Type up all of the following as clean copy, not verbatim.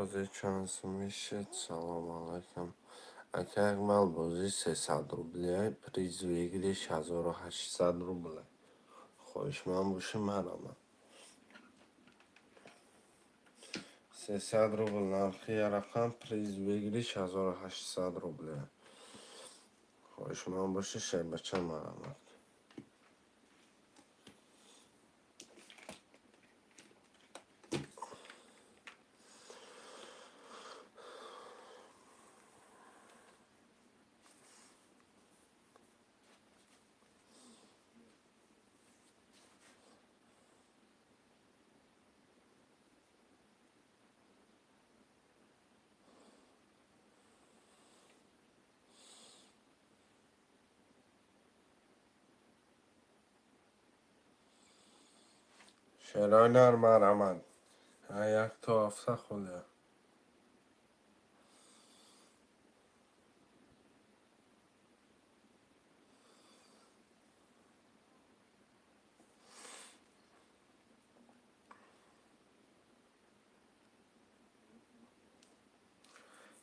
بازی چانس میشه. سلام علیکم. اگر مال بازی 300 روبلیه پریز بگیریش 1800 روبله. خوش من باشه مرامم 300 روبل نرخی رقم پریز بگیریش 1800 روبله. خوش من باشه شب بچه مرامم. شراینا مرامم یک تا هفته خوله.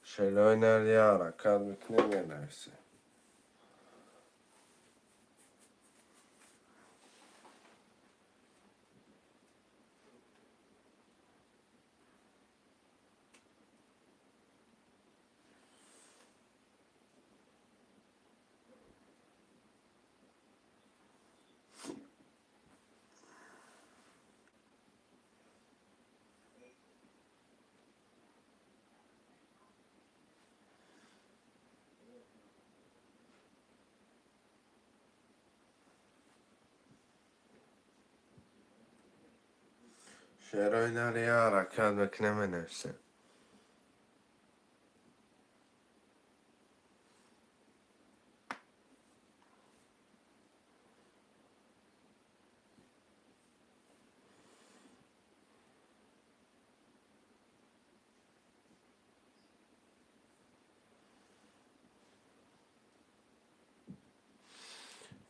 شراینا یا حرکت میکنه مینرسه. شراینا یا حرکت میکنه مینرسه.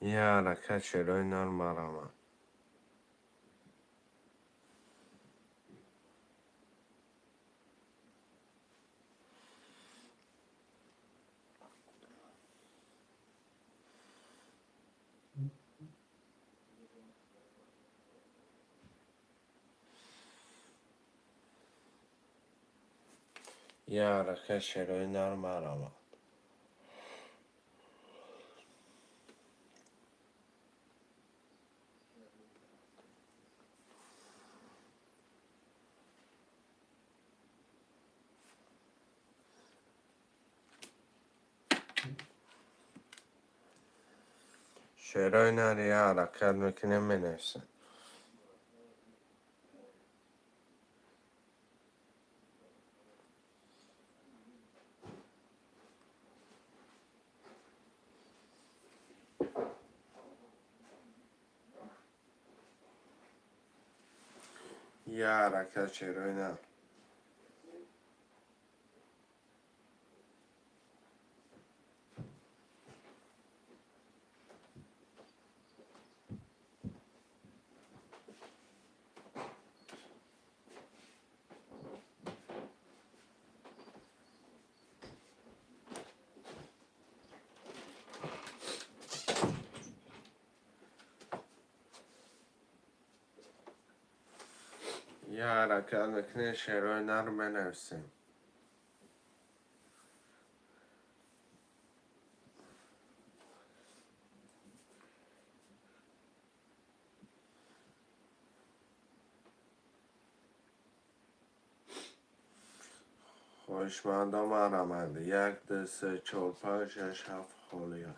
یا حرکت شراینا مرامم. یا حرکت شراینا مرامم. شراینا یا حرکت میکنه مینرسه. یا حرکت شراینا. یا حرکت میکنه شراینا رو مینرسه. خوشمندم مرامم. 1 2 3 4 5 6 7 خالیه.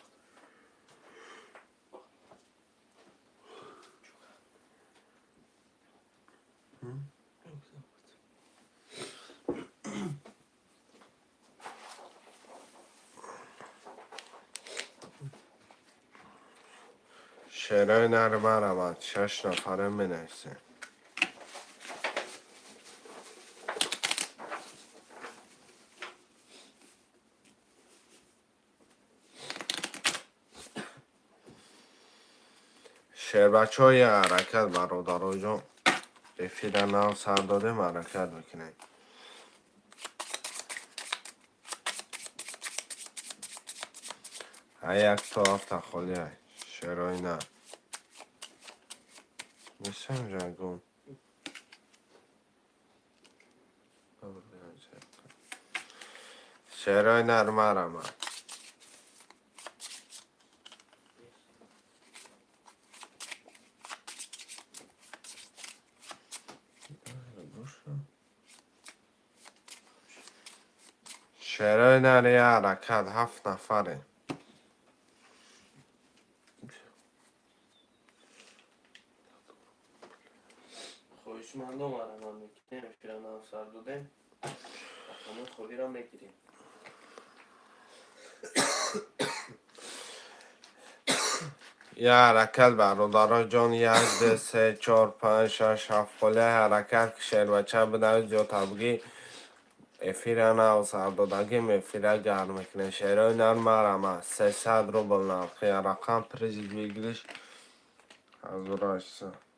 شراینا رو مرامم 6 نفره مینرسه. شهر بچه های حرکت برادر جان رفیق نام سر داده حرکت میکنه. Ayak tuhaf takılıyor. Şeroy nar. Nesem jargon. Şeroy nar marama. شعرهای نری حرکت 7 نفره. خویشمندم آرمان میکنیم پیران سر دادیم همون خودی را میگیریم. یه حرکت برادرها جان 1 2 3 4 5 6 7 خله حرکت که شعر بچه بدهید جو تبگی افیره نه و سردادگی مفیره گرم میکنه. شعرهای نرم مرمه 300 روبل نرخی رقم پریزید بگیریش 1800.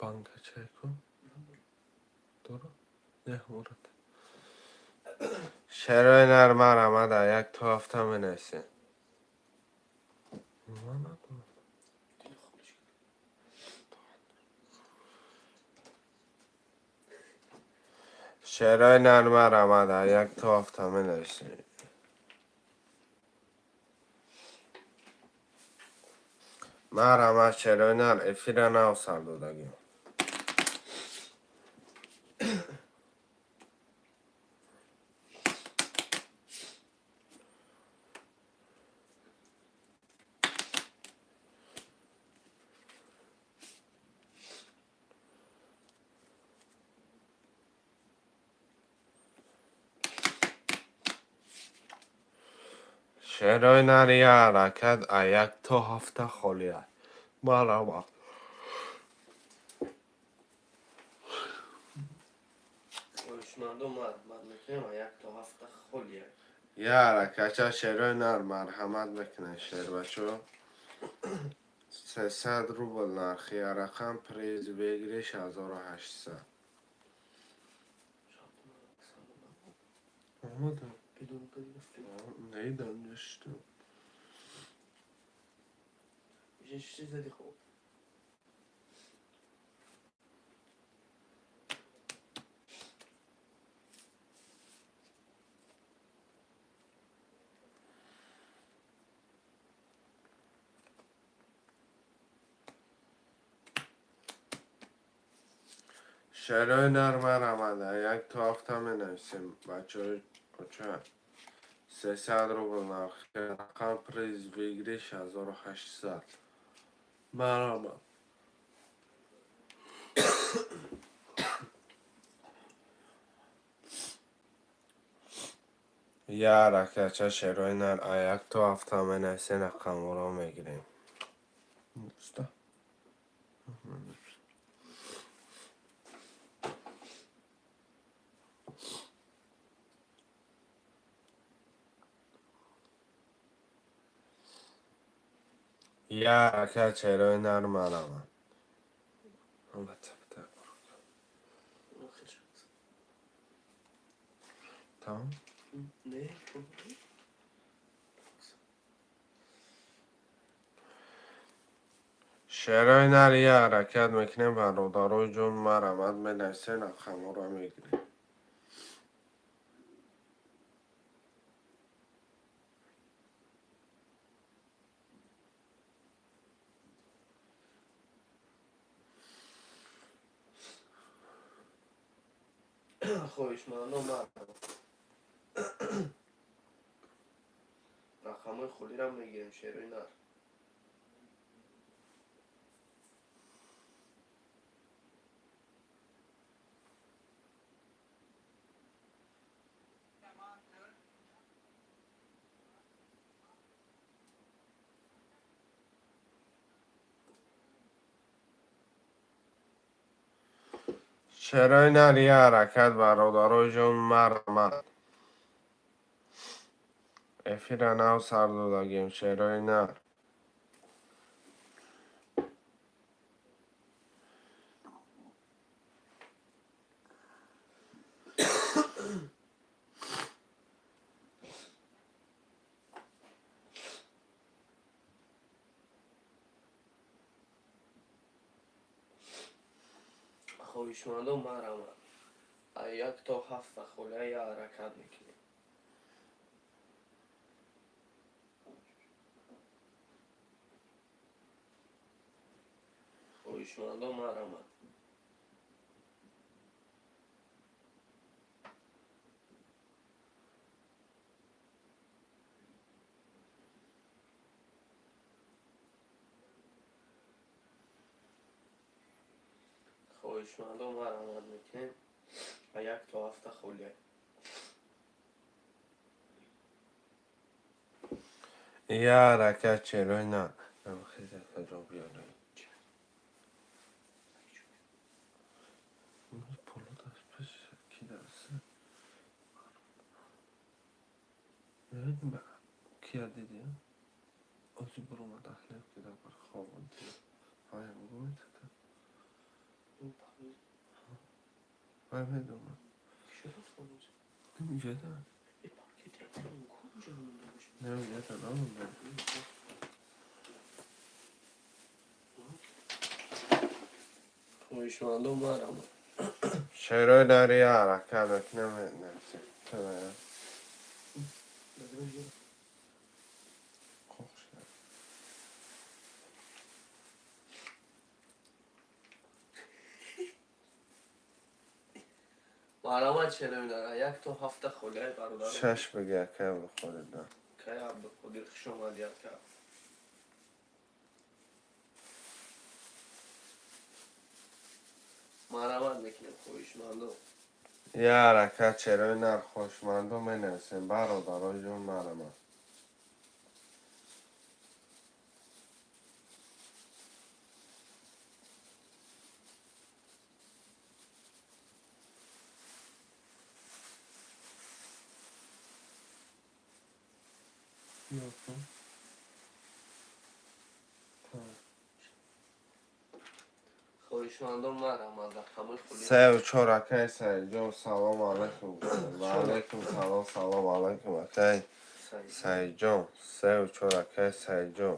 Banka çeko. Doğru. Ne orada? شعرهای نرم مرمه در 1 تا هفته می نویسیم. شعرهای نرم مرمه در 1 تا هفته می نویسیم. مرمه شعرهای نرم افیره نه و سردادگی. شعرهای نری حرکت 1 تا هفته خالیه. مرحبا. خویشمندم آرمان میکنیم یک تا هفته خولیه. یه حرکت شعرهای نرم مرحمت میکنه شعر بچه 300 روبل نرخی رقم پریز بگیریش 1800. آمدم بدون گرفتیم. نیدم نشتم. میشه چیزی زدی خوب. شعرهای نرم مرمه 1 تا هفته می نویسیم بچه 300 روبل نرخی رقم پریز بگیریش 1800. مرحبا. یه حرکت شعرهای نرم 1 تا هفته می نویسیم رقم رو میگیریم. یه حرکت شعرهای نرم مرمه. تمام؟ نه شعرهای نر یه حرکت میکنیم برادرهای جون مرمت می نویسیم رقم رو میگیریم. خویشمندم آرمان رقم خولی را میگیریم شعرهای نر. شعرهای نر یه حرکت برادرهای جون مرمت افیره نه و سردادگیم. شعرهای نر خواهشمندم مرحمت. یک تا هفت خله یا حرکت میکنیم. خواهشمندم مرحمت. خواهشمندم مرحمت میکنیم. یک تا هفت خله. یه حرکت چرای نه خیلی کجا بیاره پولو دست پیش کی درسته نمیدیم با کیا دیدی آجی برو ما دخلی که در بر خوابان دیدی های بگو میتونم های میدونم نمیگه در نمیگه در نمیگه خواهشمندم مرحمت. چرای داری یه حرکت بکنم نمیسی تبایه خوش کرد مرحمت چرا داره. یک تا هفت خله برادر. شش بگه که به خودت دار که عبد خودی خوش آمد یک که. مرحمت میکنیم خواهشمندم. یه حرکت چرای نر خوشمندم می نویسیم برادرای جون مرمه خواهشمندم مرحمت. همه خلی. سه و چورکه سعید جون سلام علیکم و علیکم سلام سلام علیکم اکی سعید جون سه و چورکه سعید جون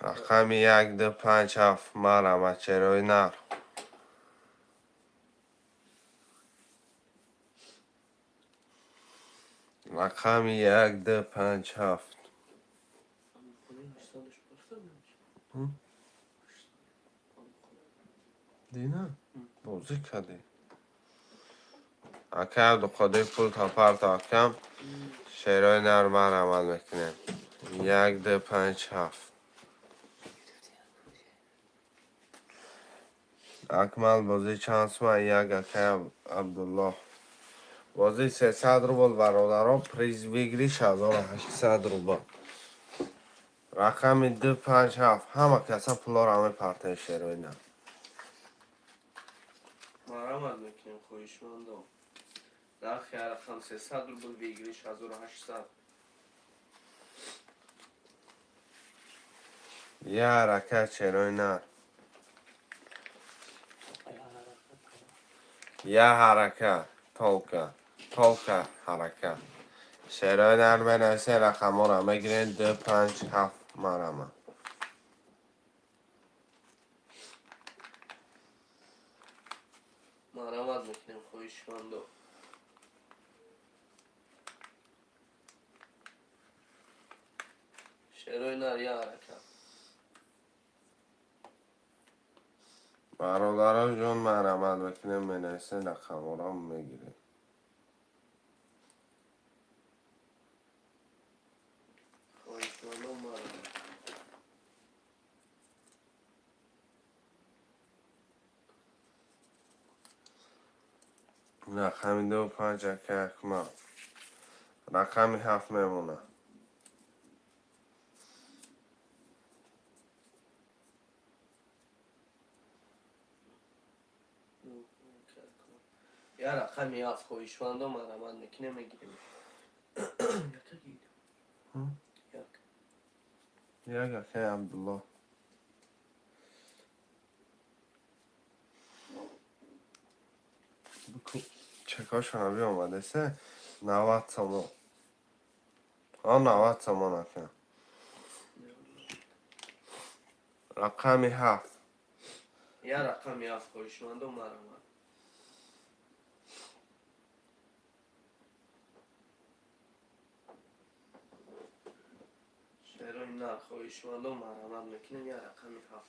رقم یک دو پنج هفت مرمه چرای نر رقم یک دو پنج هفت دینا بازی کردی اکه دو خودی پول تا پر تا کم شیرای نر مرمه میکنیم یک دو پنج هفت اکمل بازی چانس ما یک اکه عبدالله بازی 300 روبل برادران پریز بگیری 1800 روبل رقم 257 همه کسا پولار همه پرتای شیروی نه مرحمت میکنیم خواهشمندم. نرخ رقم 300 روبل بگیریش 1800. یه حرکت شیروی نه یه حرکت تولکه حرکت شیروی نر بنویسه رقم ها رو میگیرین 257 مرمه مرحمت میکنیم خواهشمندم. شیرای نر یا حرکت. برادران جون مرمت بکنیم بنویسه رقم ها رو میگیرین خواهشمندم مرحمت. رقم 25 اکه اکمل رقم 7 میمونه یا رقم 7 خواهشمندم مرحمت میکنیم میگیریم. یک اکه عبدالله بکو چکاشون هم آمده سه 90 تومن. 90 تومن اکنم. رقمی 7. یا رقم 7 خویشمندم مرامد. شیرای نر خویشمندم مرامد میکنیم یا رقم 7.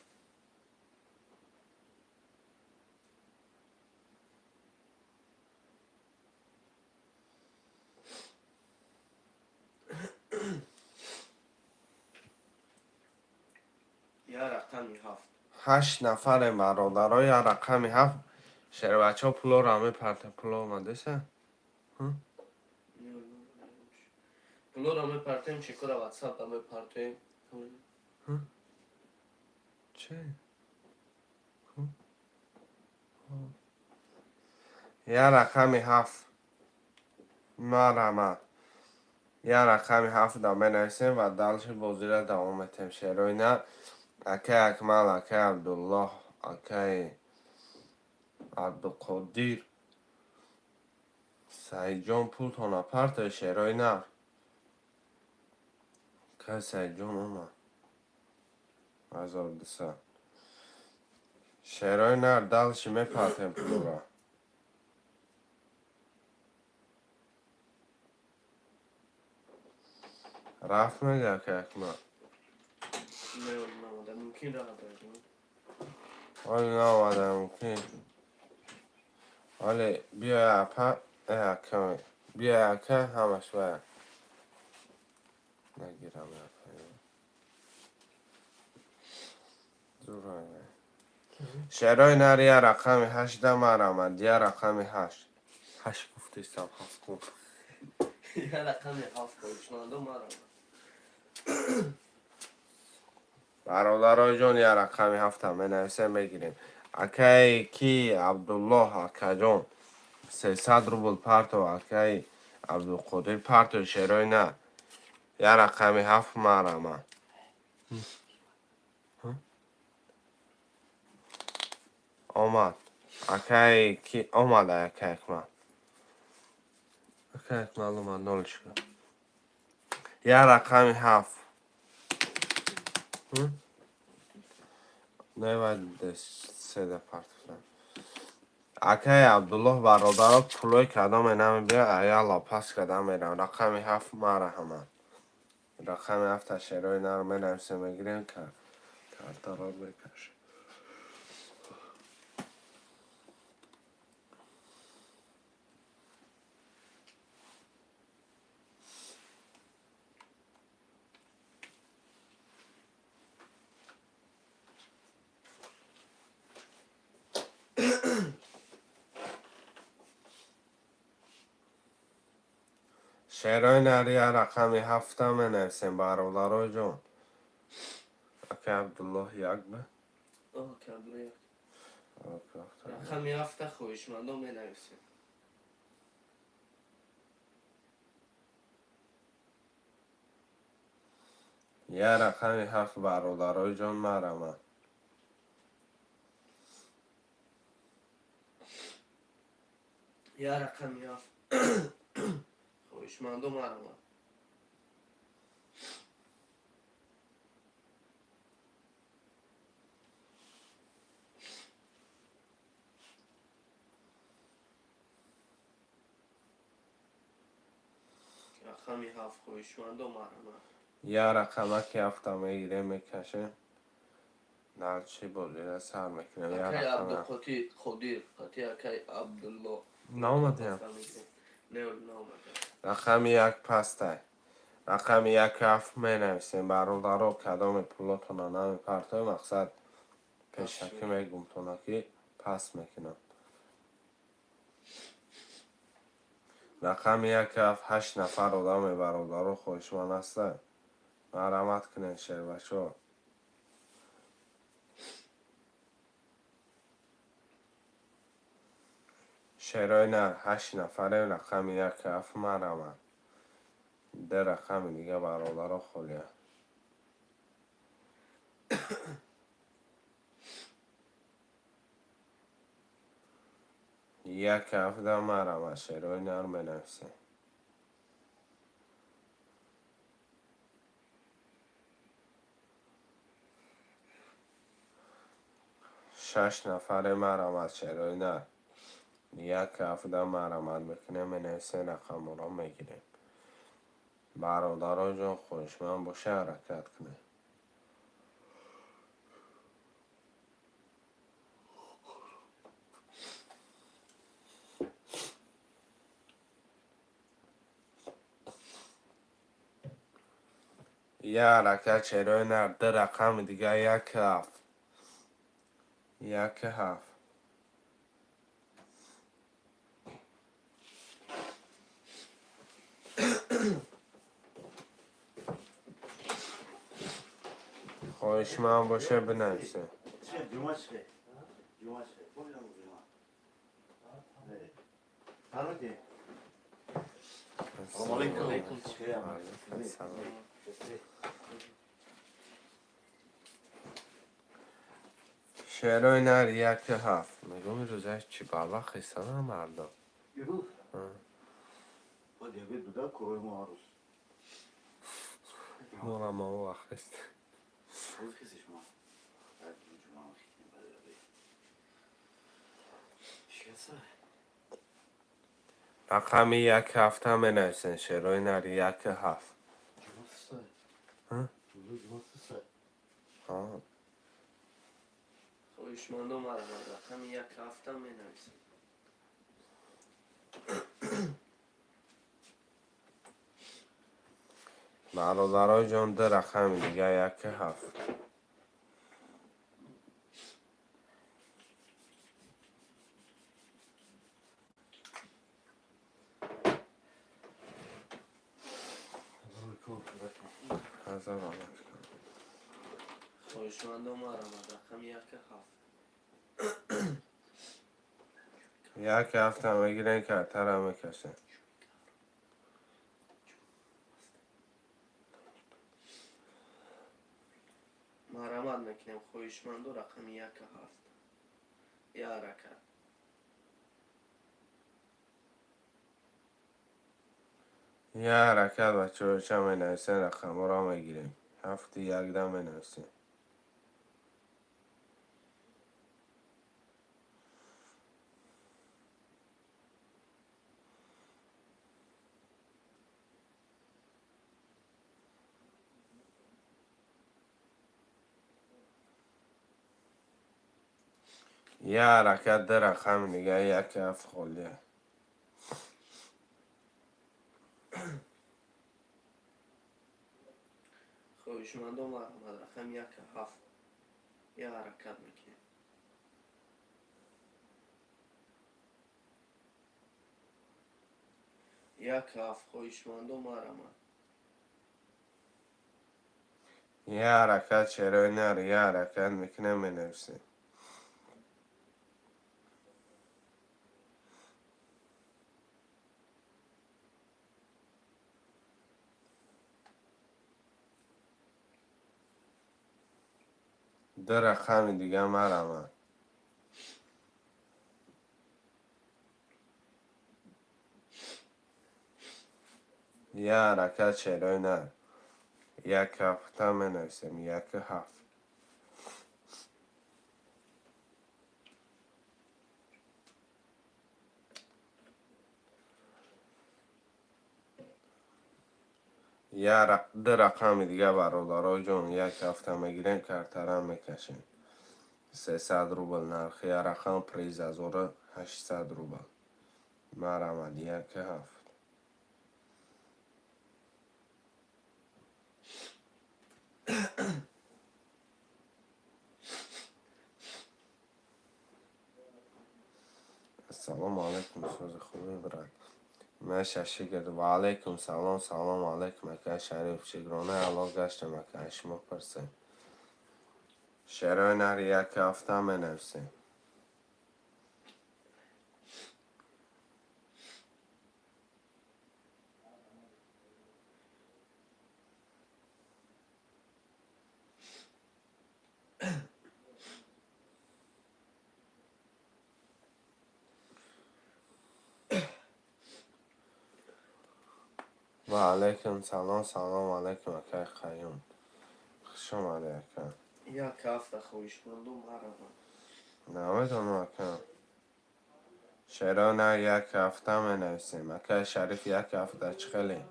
یا رقم 7. 8 نفر برادرای رقمی 7. شیر بچه ها پلو رو همه پرت پلو آمده سه. پلو را میپرتیم شکر واتساپ را میپرتیم. چه؟ یا رقمی 7 مرحمت. یا رقمی 7 دا بنویسیم و دلش بازی را دوام میتیم. شیرای نه اکی اکمل، اکی عبدالله، اکی عبدالقدیر، سعید جان پول تانا پرت شیرای نه که سعید جان اومد 1200. شیرای نه دلش میپرتیم پول را. رفت میگه که اکمل نه ممکن را بگیم. حالی نامده ممکن. حالی بیا اپا کمی بیا اکه همش باید نگیرم اپا زورای شیرای نر یه رقمی 8 مرامد. یه رقمی 8 گفتی سب 7 کن. یا رقم 7 خویشمندم مرامد. برادرای جان یه رقمی 7 هم بنویسیم بگیریم. اکی کی عبدالله اکا جان 300 روبل پرتو. اکی عبدالقدیر پرتو شیرای نه یه رقمی 7 مرامد. آمد اکی کی آمده اکی اکمل. اکی اکمل اومد نولش کن. یه رقمی 7 نباید 3 پرتو. اکی عبدالله برادرات پلوی کدام نمی بیا ایالا پس کدام میرم. رقمی 7 مرحمت. رقمی 7 شیرای نرو می نویسیم بگیریم که کارتا را بکش. شیرای نری رقمی 7 می نویسیم برادرای جان. اکی عبدالله یک به کابل یک. رقم 7 خویشمندم می نویسیم. یه رقمی 7 برادرای جان مرحمت. یا رقم 7 خویشمندم مرامد. رقم 7 خویشمندم مرامد. یه رقم که 7 میگیره میکشه. در چی بولی را سر میکنه. یه اکی رقم عبدالقدیر خدیر قطی اکی عبدالله نامده هم. نه نامده. رقم 1 پسته. رقم 1 7 می نویسیم برادرها کدام پولاتون نمی پرتای مقصد پیشکی میگم تونا که پس میکنم. رقم 1 7 8 نفر آدم برادرها خوشمان هسته. مرحمت کنین شیر بچه ها. شیرای نه 8 نفره. رقم 1 7 مرحمت. ده رقم دیگه برادرها خولیه. یک هفته مرحمت. شیرای نر می نویسیم. 6 نفر مرامت شروع نه. یک هفته مرامت میکنیم نویسین رقم را میگیریم. برادرها جان خوشمند باشه حرکت کنه. یه حرکت شروع نه. ده رقم دیگه یک هفت. یک هفت. خوشمند باشه بنویسه. شعرهای نر یک هفت. میگم این روزه چی بابا خیستان هم مردم. مورا ما او خیست. رقم یک هفت هم بنویسین. شعرهای نر یک هفت. خویشمندم مرامت رقم یک هفته می نویسم. برادرای جان ده رقم دیگه یک هفت. خویشمندم مرامت رقم یک هفت. یک هفت هم بگیرین که اتر هم میکشن. مرامت میکنیم خویشمندو رقم یک هفت. یه حرکت. یه حرکت بچه بچه می نویسین رقم را میگیریم. هفت یک دم می نویسین. یه حرکت ده رقم دیگه یک هفت خالیه. خویشمندم مرامت رقم یک هفت. یه حرکت میکنیم. یک هفت خویشمندم مرامت. یه حرکت شروع نر. یه حرکت میکنه می نویسین. ده رقم دیگه مرامت. یه حرکت شروع نر. یک هفت هم می نویسیم. یک هفت. ده رقم دیگه برادرای جان یک هفته میگیرین که ارترم میکشین. 300 روبل نرخ. یه رقم پریز از 800 روبل. مرامت یک هفت. السلام علیکم سوز خوبی برد. من ششیگد و علیکم سلام. سلام علیکم اکه شریف چگرانه علا گشتم اکه اشما پرسیم. شروع نر یک هفته می نویسیم. و علیکم سلام. سلام علیکم اکه خیون. خوش آمده اکه. یک هفته خویشمندم مرامت. نمیدونم اکا شعرانه یک هفته می نویسیم اکا شریف یک هفته چخلی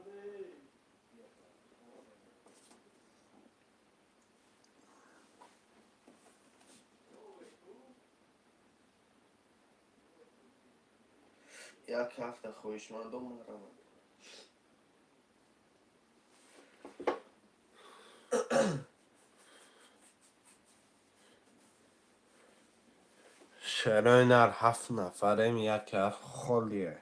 یک هفته خویشمندم مرا شعران هر 7 نفریم یک هفته خلیه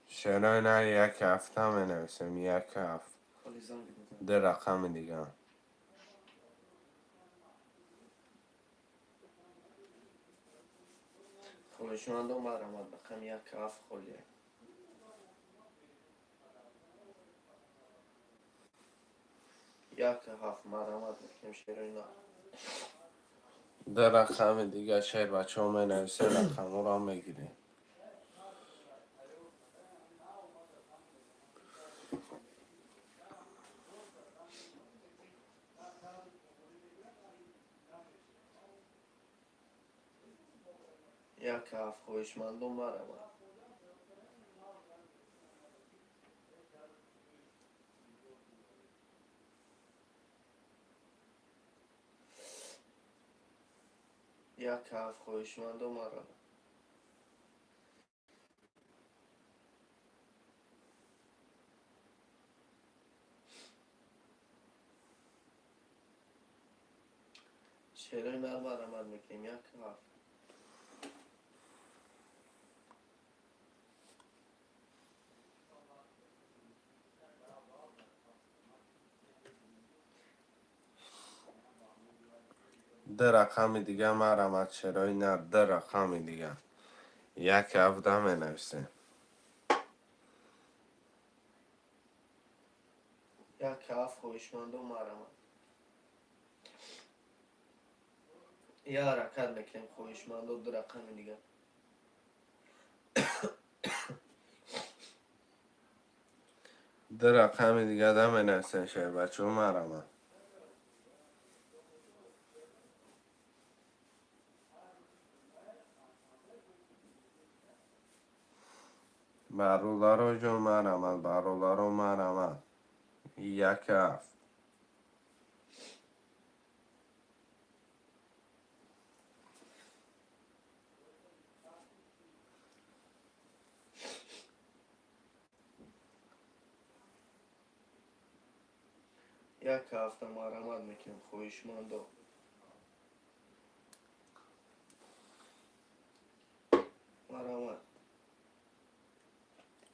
شعران هر یک هفته می نویسیم یک هفته خالی زنگ بزن ده رقم دیگه خویشمندم مرا بخم یک هفته خالیه یک هفته مرا بخم شیرین ده رقم دیگه شعر بچه ها می نویسه رقم را میگیریم یک هفته خویشمندم مرا یک هفته خویشمندم مرا شیرین مرا میکنیم یک هفته ده رقم دیگه مرمت شعرهای نه ده رقم دیگه یک هفته می نویسیم یک هفته خویشمندم مرا یا حرکت میکنیم خویشمندم دو رقم دیگه ده رقم دیگه ده می نویسیم شعر بچه ها مرمت برادر جون مرمت برادر مرمت یک هفت یک هفته مرا میکنیم خویشمندم مرا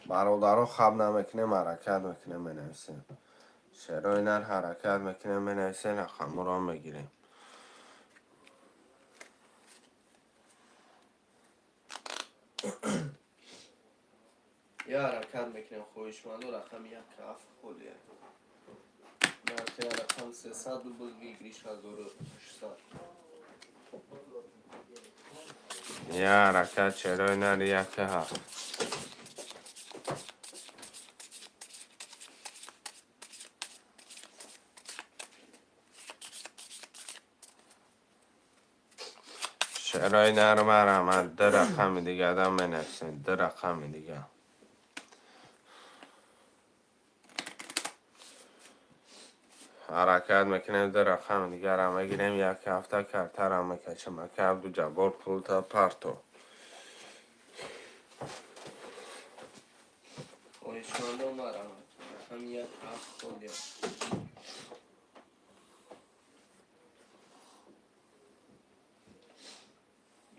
برادرها خب نمیکنه حرکت میکنه می نویسیم شعرهای نر حرکت میکنه می نویسیم رقم را میگیریم یا حرکت میکنیم خویشمندم رقم یک هفته خالیه مرکه رقم 300 بگیریش 1800 یه حرکت شعرهای نر یک هفت شعرهای نر مرمت ده رقم دیگه ده می نویسیم ده رقم دیگه حرکت میکنیم ده رقم دیگه را میگیریم یک هفته کرتر هم میکشیم اکه عبدو جبار پول تا پرتو خویشمندم مرا رقم یک هفته خالیه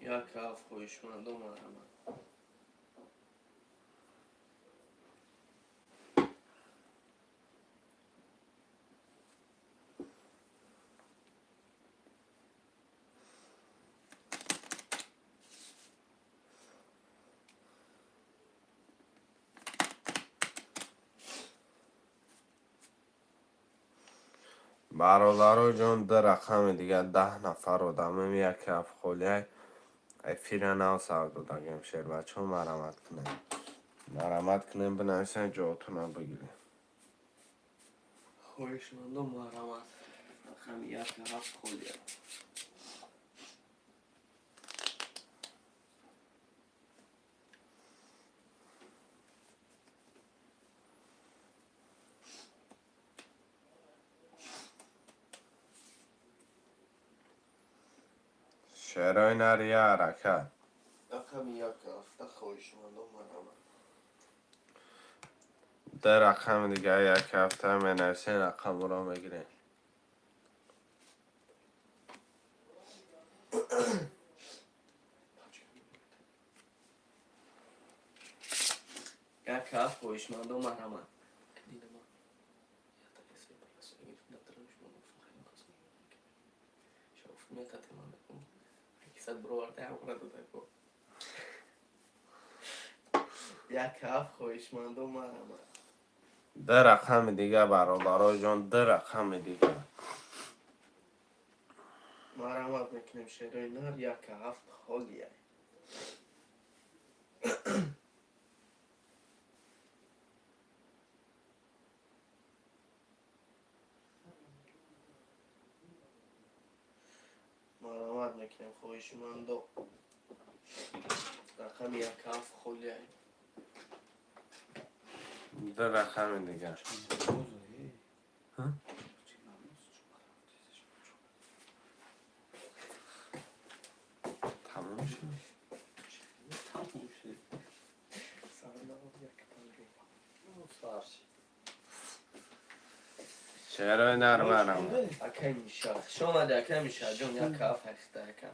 یک هفته خویشمندم مرا برادر جون ده رقم دیگه 10 نفر رو دمیم یک هفت خولیه افیرنا سر دادم شیر بچه ها مرمت کنیم بنویسن جاتون بگیریم. خویشمندم مرحمت. رقم یک هفت خودی. شیرای نری حرکت. رقم یک هفته خویشمندم مرحمت. در رقم دیگه یک هفته می نویسین رقم رو میگیرین. یک هفت خویشمندم مرحمت. یک هفت خویشمندم مرحمت. در رقم دیگه برادرای جان در رقم دیگه. مرحمت میکنیم شیرای نر یک هفت خالیه. مرحمت میکنیم خویشمندم. رقم یک هفت خالیه. در رقم دیگه. تمام شد. شیرای نر مرمت. اکی میشه شامده اکی میشه جون یک هفت هسته اکی.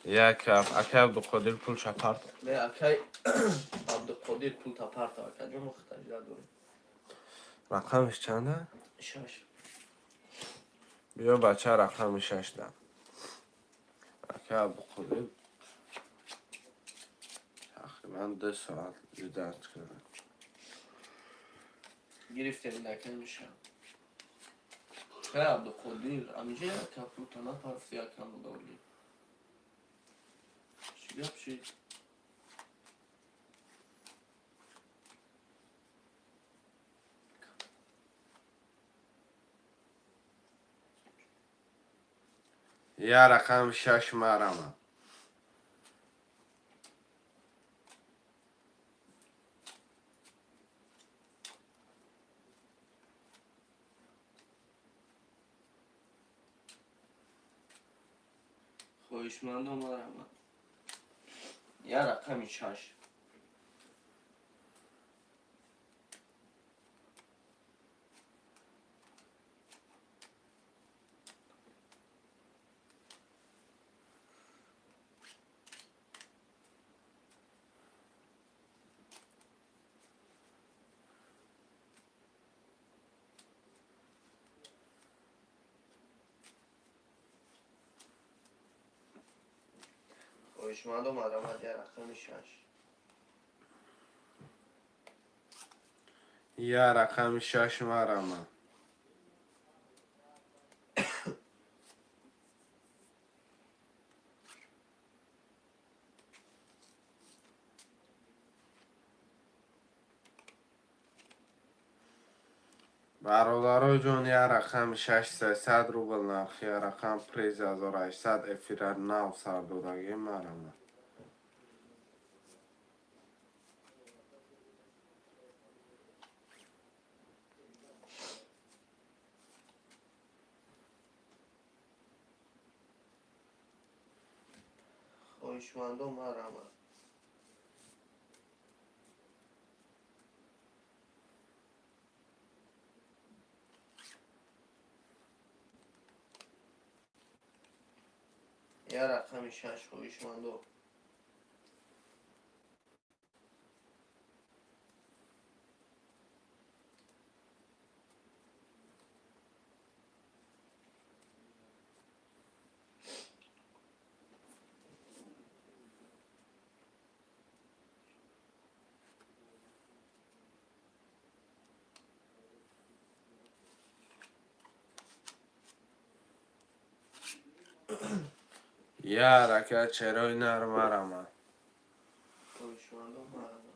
یک هفت اکی عبدالقادر پول شپرد. نه اکی عبدالقادر پول تپرت اکی جون مختجده داریم. رقمش چنده؟ شش. بیا بچه رقم 6 دم. اکی عبدالقادر تقریبا 2 ساعت درد کرده. گرفتیم اکی میشه. خیلی عبدالقادر امیجه یک پول تنه پرفتی اکم بودالی. چی گفت چی؟ یه رقم 6 مرمت. خویشمندم مرحمت. یه رقمی شش. خویشمندم مرحمت یه رقمی شش. یه رقم 6 مرمت. برادرای جان یه رقم 6 300 روبل نرخ. یه رقم پریز 1800 افیره 9 سر دادگی مرمت. خویشمندم مرحمت. یه رقمی شش خویشمندم. یه حرکت چرای نرمرم خوشمندم مرمه.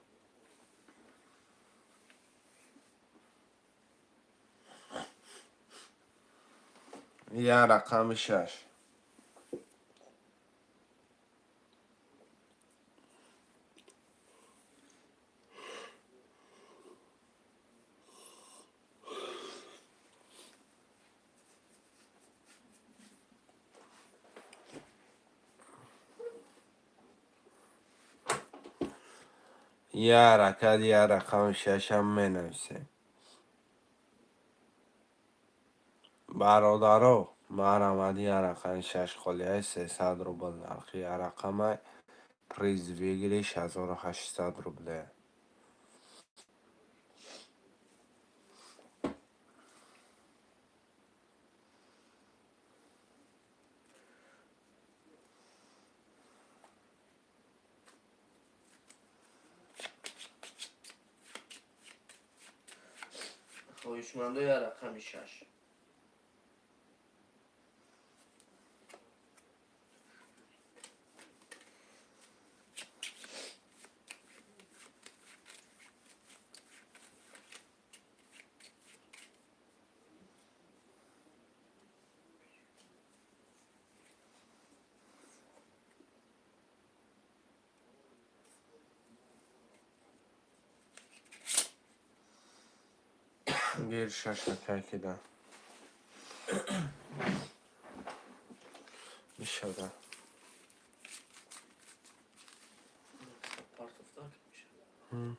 یه رقم 6 یه حرکت یه رقم 6 هم منویسه برادرو مرمد یه رقم 6 خلیه 300 روبل نرخی یه رقم پریز بگیریش 1800 روبله خوشمنده یه رقم 6. گیر 6 که میشده پارت افتاد میشه.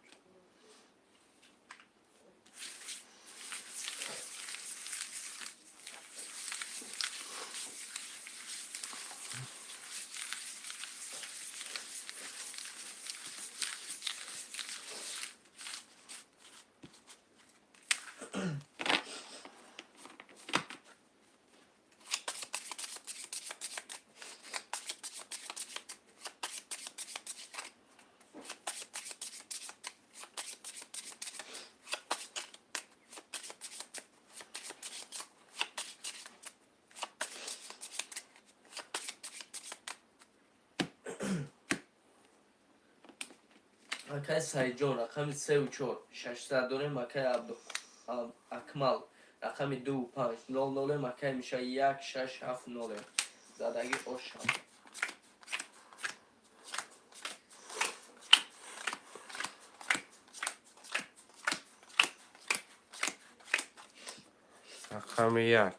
مکه سیجان رقم 3 و 4 602 مکه اکمل رقم 2 و 5 00 مکه میشه 1670 زدگی آشم. رقم 1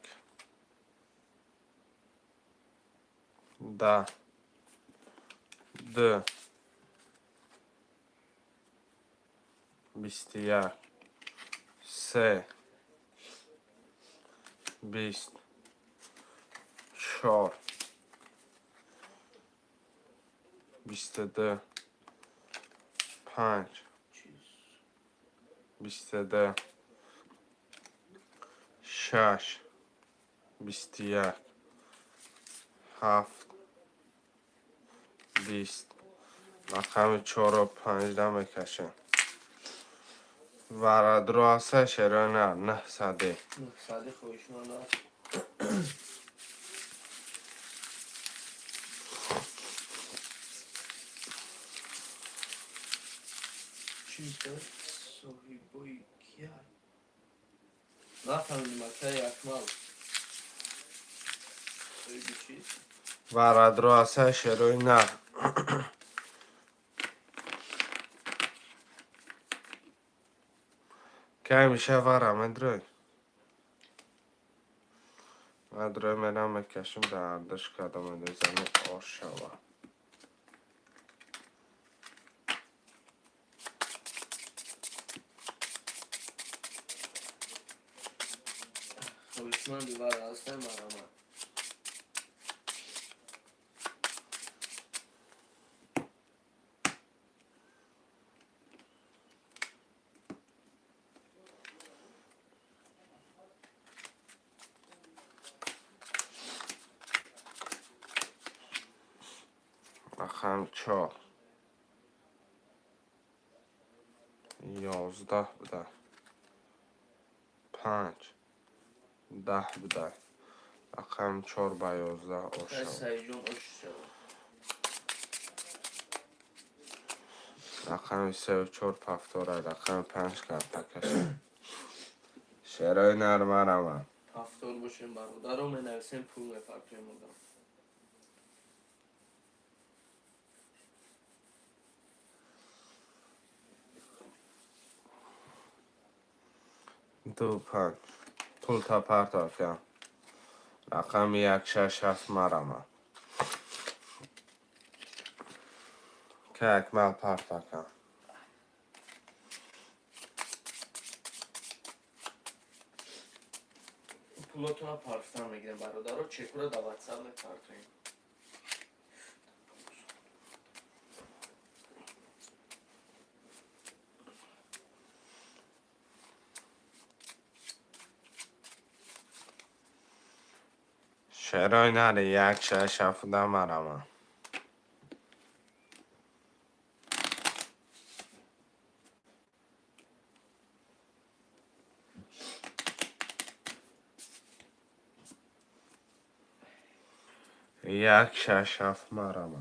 10 2 21 3 20 4 22 5 22 6 21 7 20 رقم 4 و 5 میکشم ورد هسته شروع نه صده ساده خوشمنده چیزه صاحبوی کیا نفهمیدم مکه اکمل صاحبی چیز ورد هسته شروع نه که میشه ورم ادروی منم میکشم در دش کدام دوزنی آش شوه خوشمندی برای هسته مرمه. رقم 4 11 بوده 5 10 بوده رقم 4 با 11 مکه اوشا. سعی جان اوش شد. رقم 3 و 4 پفتوره. رقم 5 کرده کشه. شعرهای نرمرم. هفتاد باشیم برادر رو می نویسیم پول می پرتویم بودم. دو پنج پول تا پرتا کن. رقم 1 6 7 مرمه. که اکمل پرتا کن. پولاتون رو پارستان میگیریم برادر رو چک رو در واتساپ می پرتویم. شعرهای نره 1 6 7 مرمه. یک شش هفت مرمه.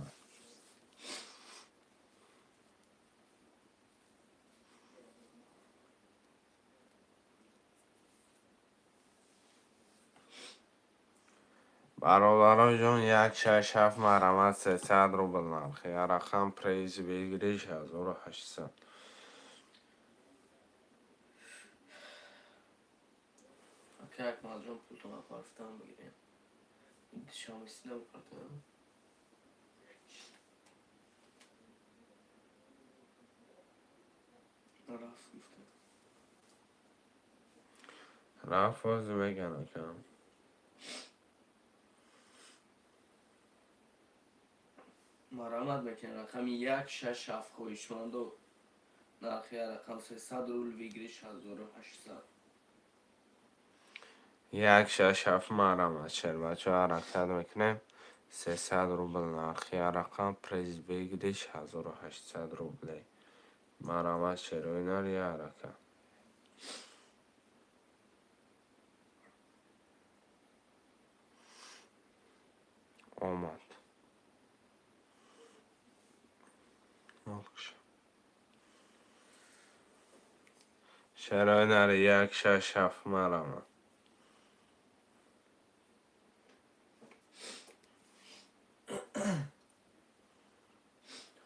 برادران جان 1 6 7 مرمه 300 روبل نرخ. یا رقم پریز بگیریش 1800. مکه اکمال جان پولتون رو پارستان بگیریم. این شام استیده بکنم. راست گفتم. رفت باز بگن کم. مرامت بکن رقم 1 6 7 خویشمند و نرخی رقم 300 رول بگیریش 1800. 1 6 7 مرمه. چهل بچه ها حرکت میکنیم. 300 روبل نرخ. یا رقم پریز بگیریش 1800 روبله. مرمه شعرهای نر یا حرکت. آمد. شعرهای نر 1 6 7 مرمه.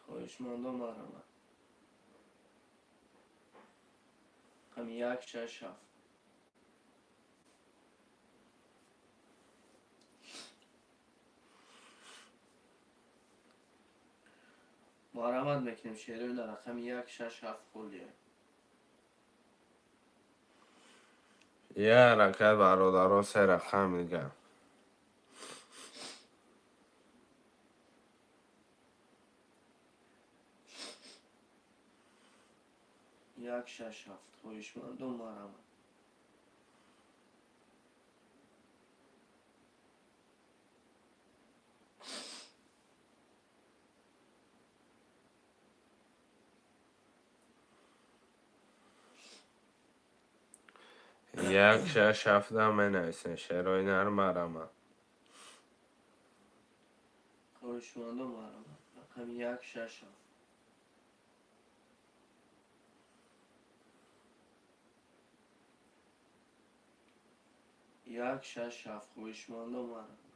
خویشمند و مرامت. رقم 1 6 7. مرامت میکنیم شعری در رقم 1 6 7 خولیه. یه حرکت برادران 3 رقم دیگه. 1 6 7 خویشمند و مرامت. یک شش هفته می نویسن شعرهای نر مرمه. خویشمند و مرامت. رقم 1 6 7. 1 6 7 خویشمند و مرامت.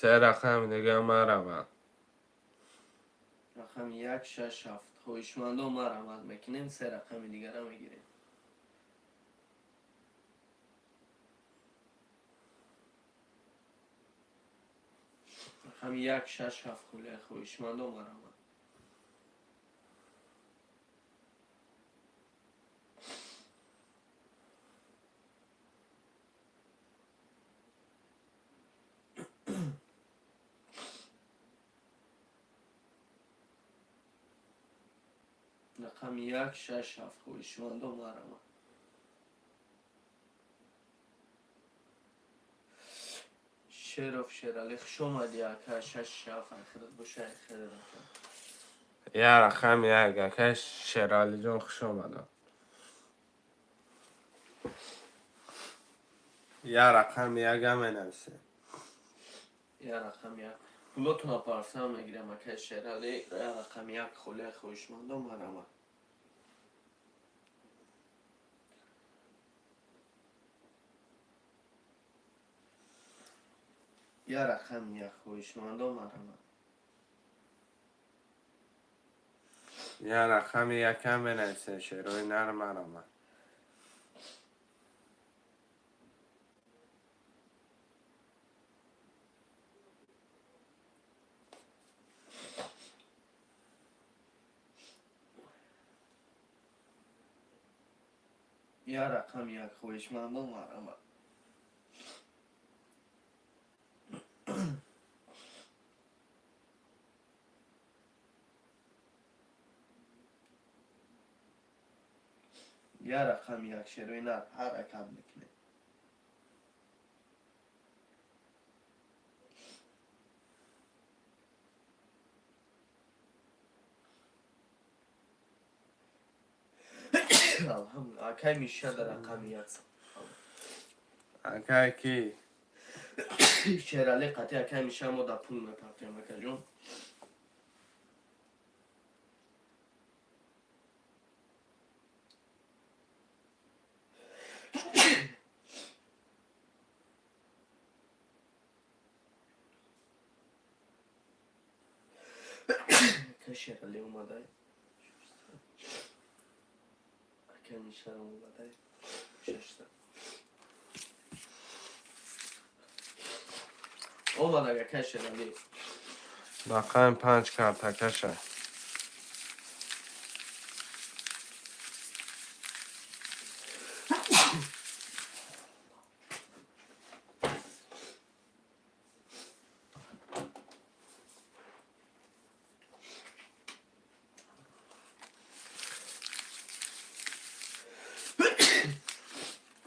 سه رقم دیگه مرمه. رقم 1 6 7 خویشمند و مرامت میکنیم 3 رقم دیگر رو میگیریم. رقم 1 6 7 خوله خویشمند و مرامت. رقم 1 6 7 خویشمند و مرامت. شیروف شیرالی خوش اومدی اکا شش شاف خیرت باشه خیرت یا رقم یک اکه شرالی جان خوش آمدم. یا رقم یک هم نویسه. یا رقم یک پولاتون پارسا میگیرم اکا شیرالی یا رقم یک خوله خوشمندم مرمه یا رقم یک خوشمندم مرمه یا رقم یک هم بنویسه شیروی نرم آمد. یا رقم یک خوشمندم مرمه یا رقم یک شیروی نر هر رقم میکنه الحمدلله اکا میشه در رقم یک اکه کی؟ شیرالی قطعی اکا میشه ما در پول میپرتیم اکا جون اکا شیرالی اومده اکا میشه اومده ششتا اومده اکا شیرالی رقم 5 کارتکشه.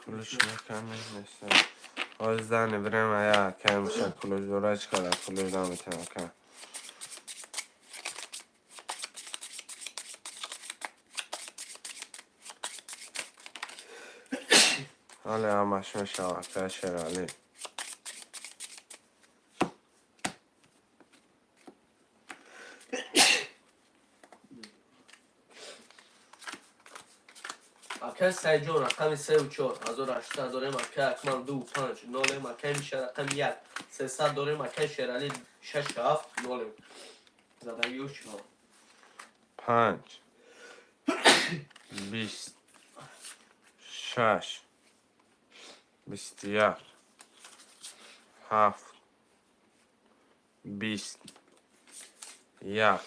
کلوش نکنه نیسته. از دنی بریم ایا که میشه کلوش دوراج کرده کلوش نمیتونه که. حالا همش میشه که شرالی. اکا سه جون رقم 3 و 4 1800 داریم اکا اکمال 2 و 5 نولیم اکا میشه رقم 1 300 داریم اکا شیرالی 6 و 7 نولیم زدگی و 4 5 20 6 21 7 20 1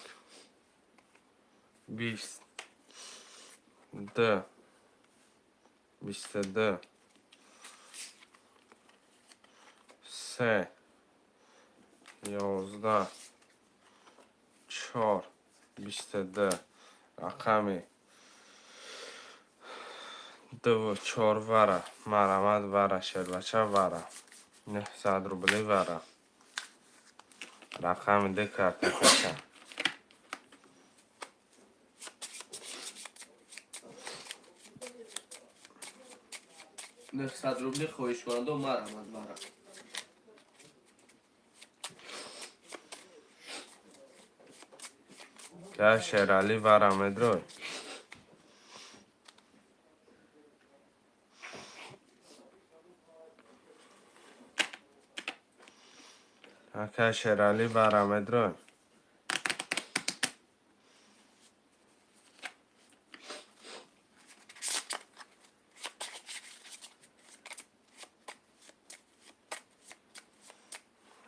20 2 22 3 11 4 22 رقمی 2 و 4 وره مرمت وره شربچه وره 900 روبلی وره رقم ده کارتکشه 900 روبلی خویشمند و مرمد مرم که شیرالی ورم دروی که شیرالی ورم دروی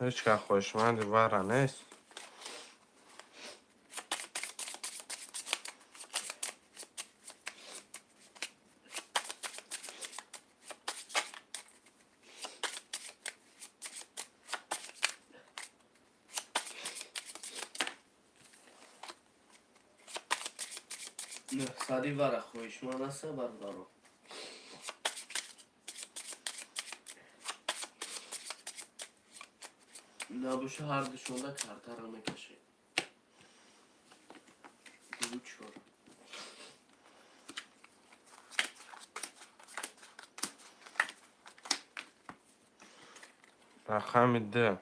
هیچ که خوشمندی وره نیست900 وره خویشمند است بردارم نباشه هر دوشونده کارتر رو میکشه. دو چهار. رقم 10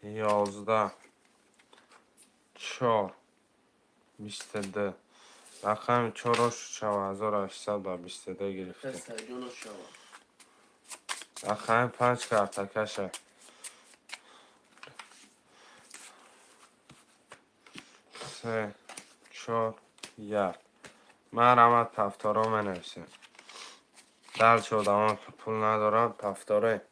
11 4 22 رقم 4 4822 گرفته. سیجون و شوا. رقم 5 کارتکشه 3 4 1 مرحمت پفتارا منویسه. دل شد اما پول ندارم پفتاره.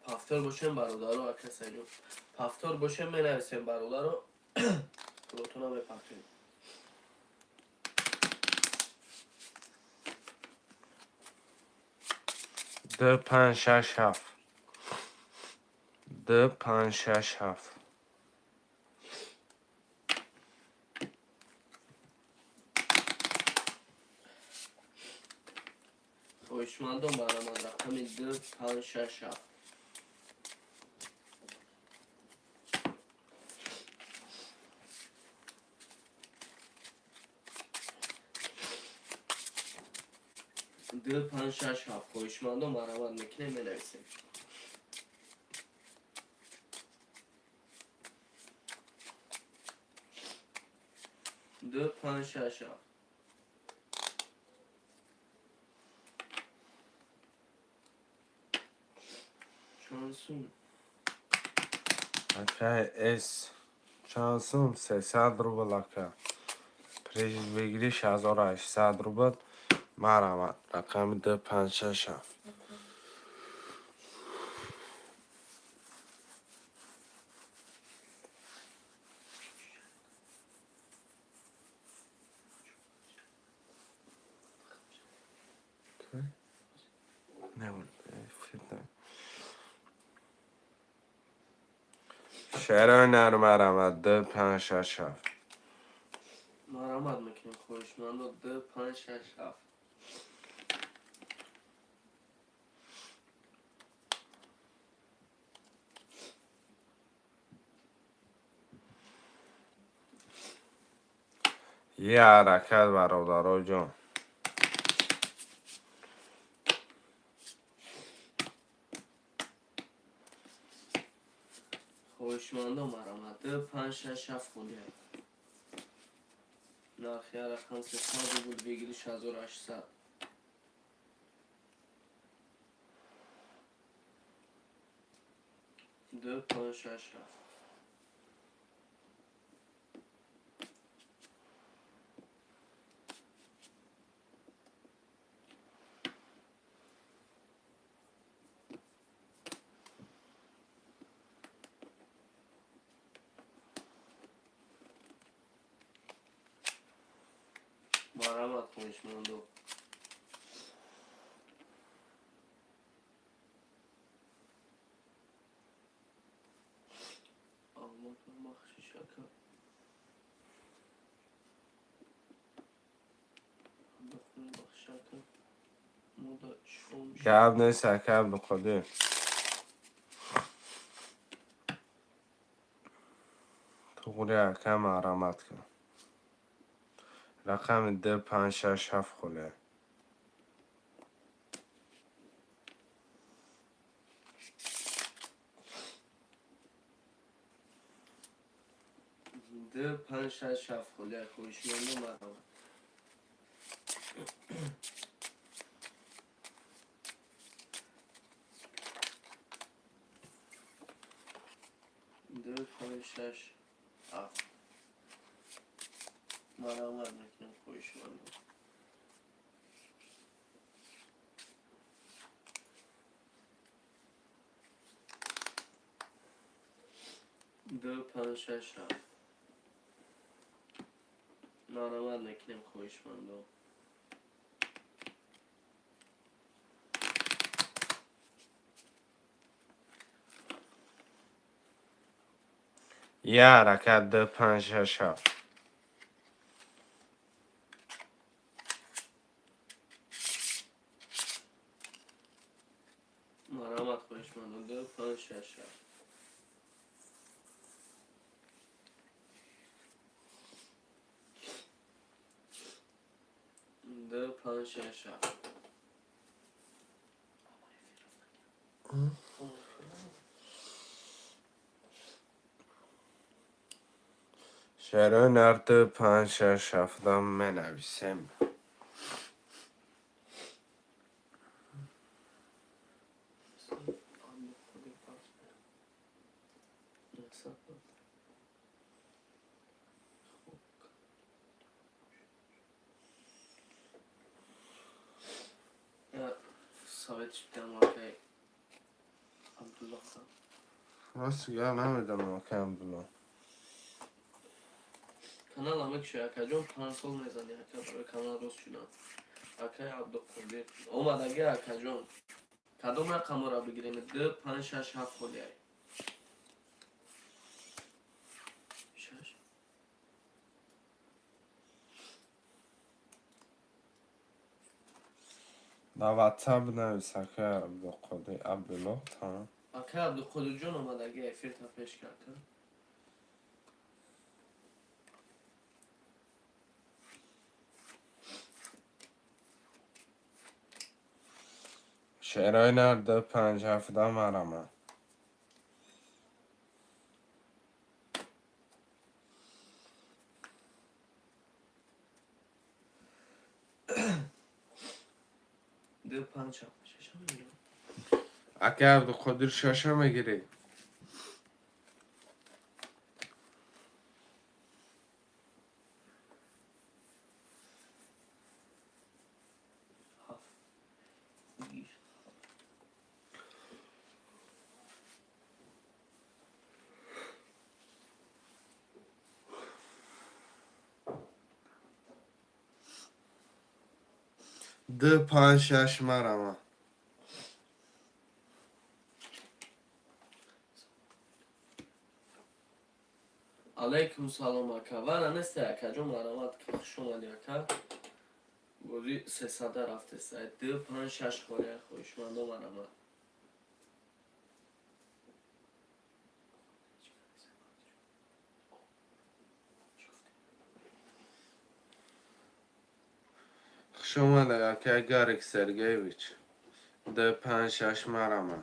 پافتار باشیم برادر و کسیجون. پافتار باشیم می نویسیم برادر رو. پروتونا به پافتاریم. 2 5 6 7 2 5 6 7 خوشمندم برام رقم 2 5 6 7. دو پنج شش هفت خوشمندم برام میکنه می نویسیم. دو پنج شش هفت. شانسون. اکه اس شانسون 300 روبل اکه پریز بگیریش 1800 روبل. مرحمت رقم 2 5 6 7 شعر نر مرحمت 2 5 6 7 مرامت میکنیم خوشمندم 2 5 6 7. یه حرکت برادرای جان. خوشمندم مرامت 2 5 6 7 خونده. ناخیه رقم 300 بود بگیریش 1800. 2 5 6 7. مرامت خوشمندم. آمد مخشی شکر. بخون بخشکر. مودا شوم شد. گرد نیست اکر بخوده. تو قوری اکر مرحمت کن. رقم 2 5 6 7 خوله. 2 5 6 7 خونده خوشمندم مرامت. 2 5 6 7. مرامت میکنیم خوشمندم. 2 5 6 7. مرامت میکنیم خوشمندم. 1 حرکت 2 5 6 7 خوشمند دو پنج شش هفت دو پنج شش هفت شعرهای نرد 5 6 7 منویسم. ثابت شدم واقعی عبدالله خان راست یا نمیدونم که عبدالله kanal همه کشو اکا جون 5 سال میزنی اکا برای kanal روز شدن اکا عبدالقدیر اومد اگه اکا جون کدوم رقم را بگیریم 2 5 6 7 خودی شش در واتساپ نویس که عبدالله تا اکا عبدالقدیر جون اومد اگه افیر تا پیش کرد شعرهای نرد 5 7 مرمه. دو پنج شش میگیرم اگه عبدالقدیر شاشه میگیری هفت گیر ده 5 6 مرمه. علیکم سلام اکا وانا نسته اکا جون مرامت که خوش اومدی اکا گوری 300 رفته سایت 2 5 6 خوری خوشمند و مرامت خوش اومده که گاریک سرگیویچ ده 5 6 مرمه.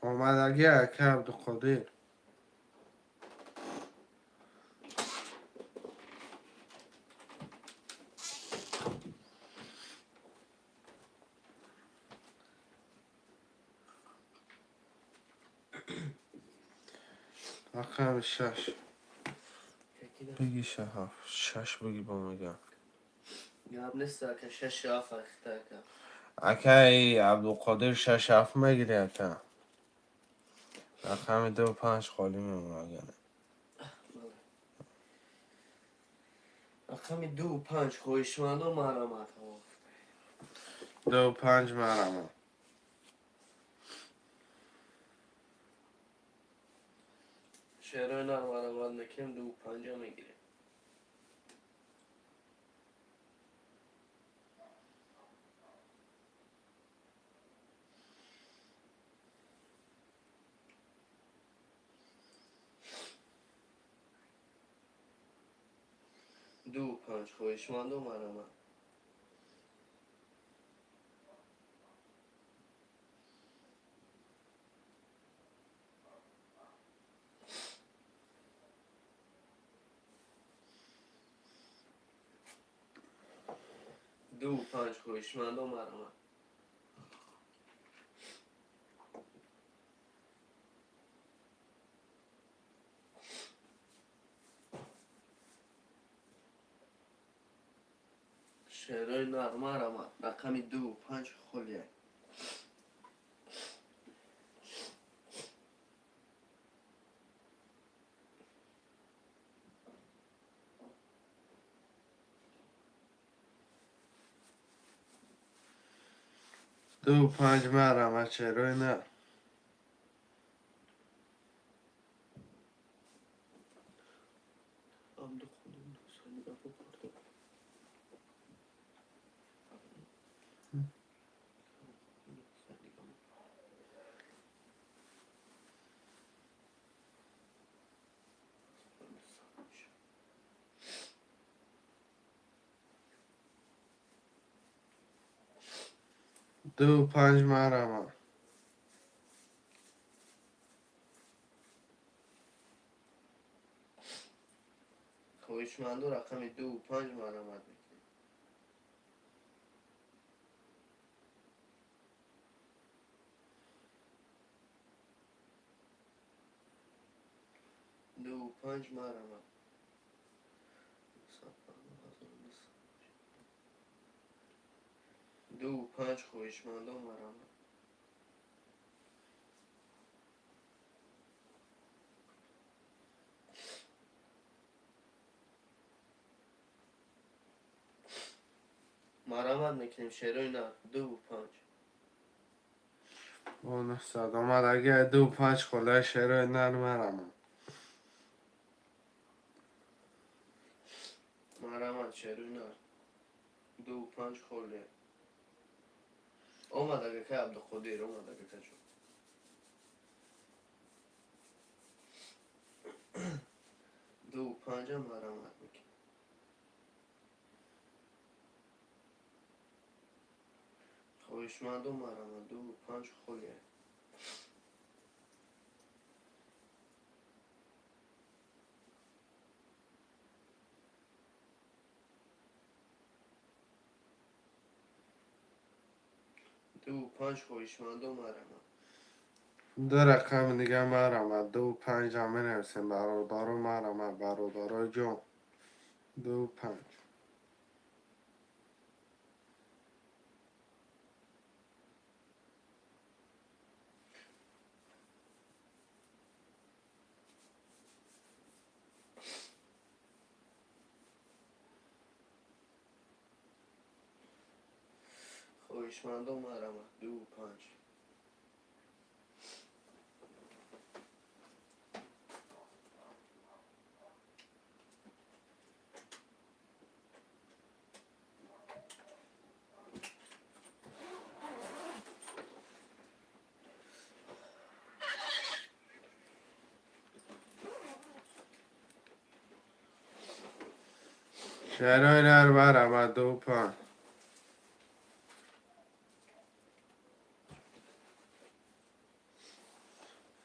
اومد اگه که عبدالقدیر رقم 6 بگی 6 بگی با میگم گاب نسته اکا 6 7 اخته اکا اکه عبدالقدیر 6 7 میگیری اکه رقم 2 5 خالی میمونه. رقم 2 5 خوشمند و مرامت 2 5 مرمه. شعرهای نر مرامت نکیم 2 5 میگیریم دو 5 خوشمند و مرامت دو 5 خوشمند و مرامت شعرهای نرمه رما رقم 2 و 5 خلیه. دو پنج مرم شعرهای نه. عبد خودم دوستانی بپو پرده. دو پنج مرم. خویشمندو رقم 2 و 5 مرمت میکنه. 2 و 5 مرمت. 2 و 5 خویشمندو مرمت. مرمت میکنیم شعرهای نه 2 و 5. اون استاد آمد اگه دو پنج خله شعرهای نه مرم. مرمت شعرهای نه 2 و 5 خلیه. اومد اگه که عبد خودیر اومد اگه که چون 2 و 5 هم مرمت میکنیم. خویشمندو مرمت 2 و 5 خلیه. دو و 5 خویشمندو مرمت. دو رقم دیگه مرم. دو پنج هم بنویسیم برادارو مرم. برادارو جون. دو پنج. خویشمندو مرمت 2 و 5. شعرهای نه مرم. دو پنج.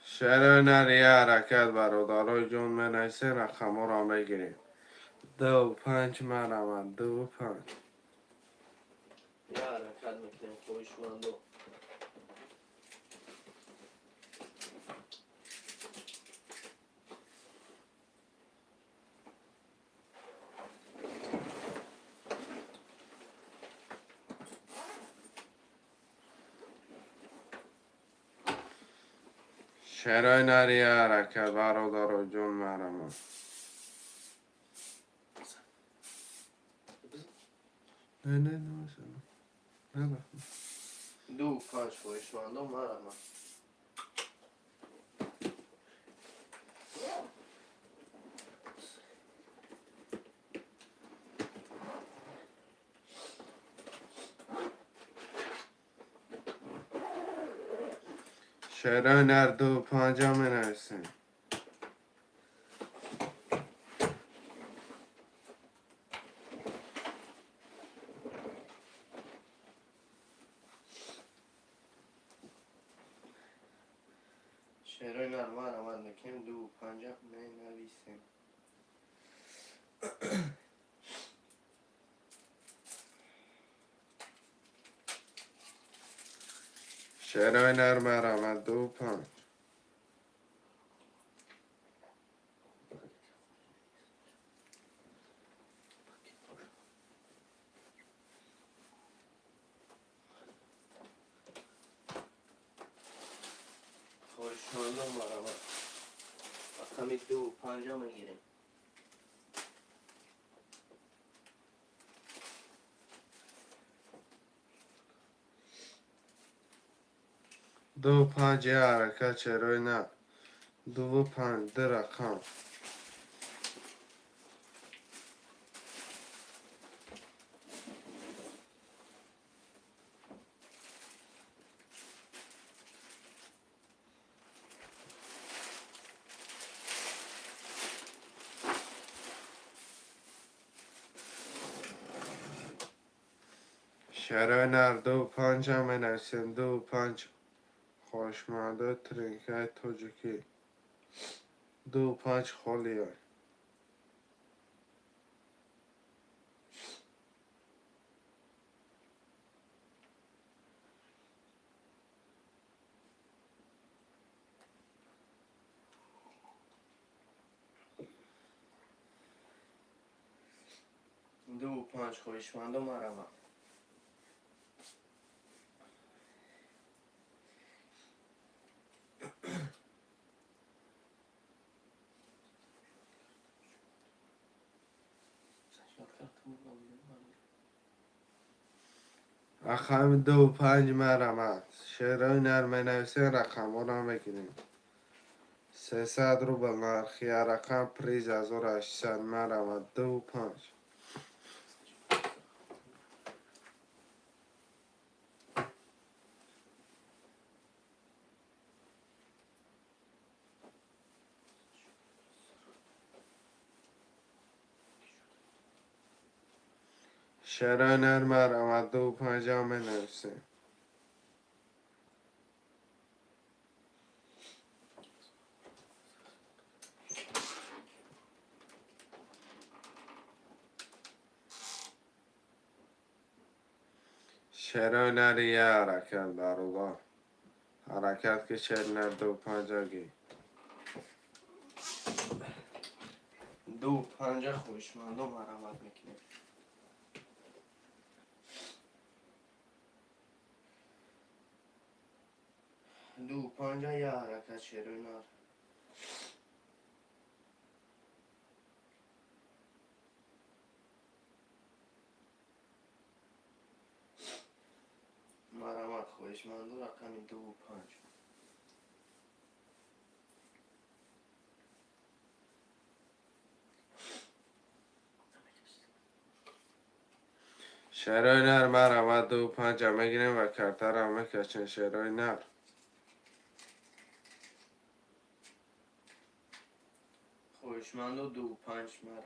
شعرهای نه یه حرکت برادارو جون منیسه رقم را بگیریم. دو پنج مرم. دو پنج. یه حرکت میکنیم خویشمندو. شعرهای نه یه حرکت برادارو جون مرم. نه نه 2 و 5 خویشمندو مرمت. شعرهای نه دو پنج هم بنویسیم. شعرهای نه مرمت میکنیم 2 و 5 هم نویسیم. شعرهای نه مرم. دو پنج. خوشمندم مرامت. رقم 2 و 5 میگیریم. دو و پنج یه حرکت چرای نه. دو و پنج ده رقم. شرای نر دو و پنج هم بنویسیم. دو و پنج خوشمنده ترینکه توجکی. دو و پنج خالی های. دو و 5 خوشمندم مرامت. رقم دو و پنج مرمت. شعرهای نر بنویسیم رقم ها را میگیریم. 300 روبل نرخی رقم پریز 1800 مرمت. دو و پنج. شعرهای نر مرمت. دو و پنج هم بنویسیم. شعرهای نر یه حرکت برادر. حرکت که شعر نر دو و پنج گی. دو و 5 خوشمندم مرامت میکنیم. دو و 5 یه حرکت شروع نار. مرامت خوشمندم رقم 2 و 5. شعرهای نر مرمت. دو و پنج هم میگیریم و کرتر هم میکشیم. شعرهای نر. خوشمندم 2 و 5 مرامت.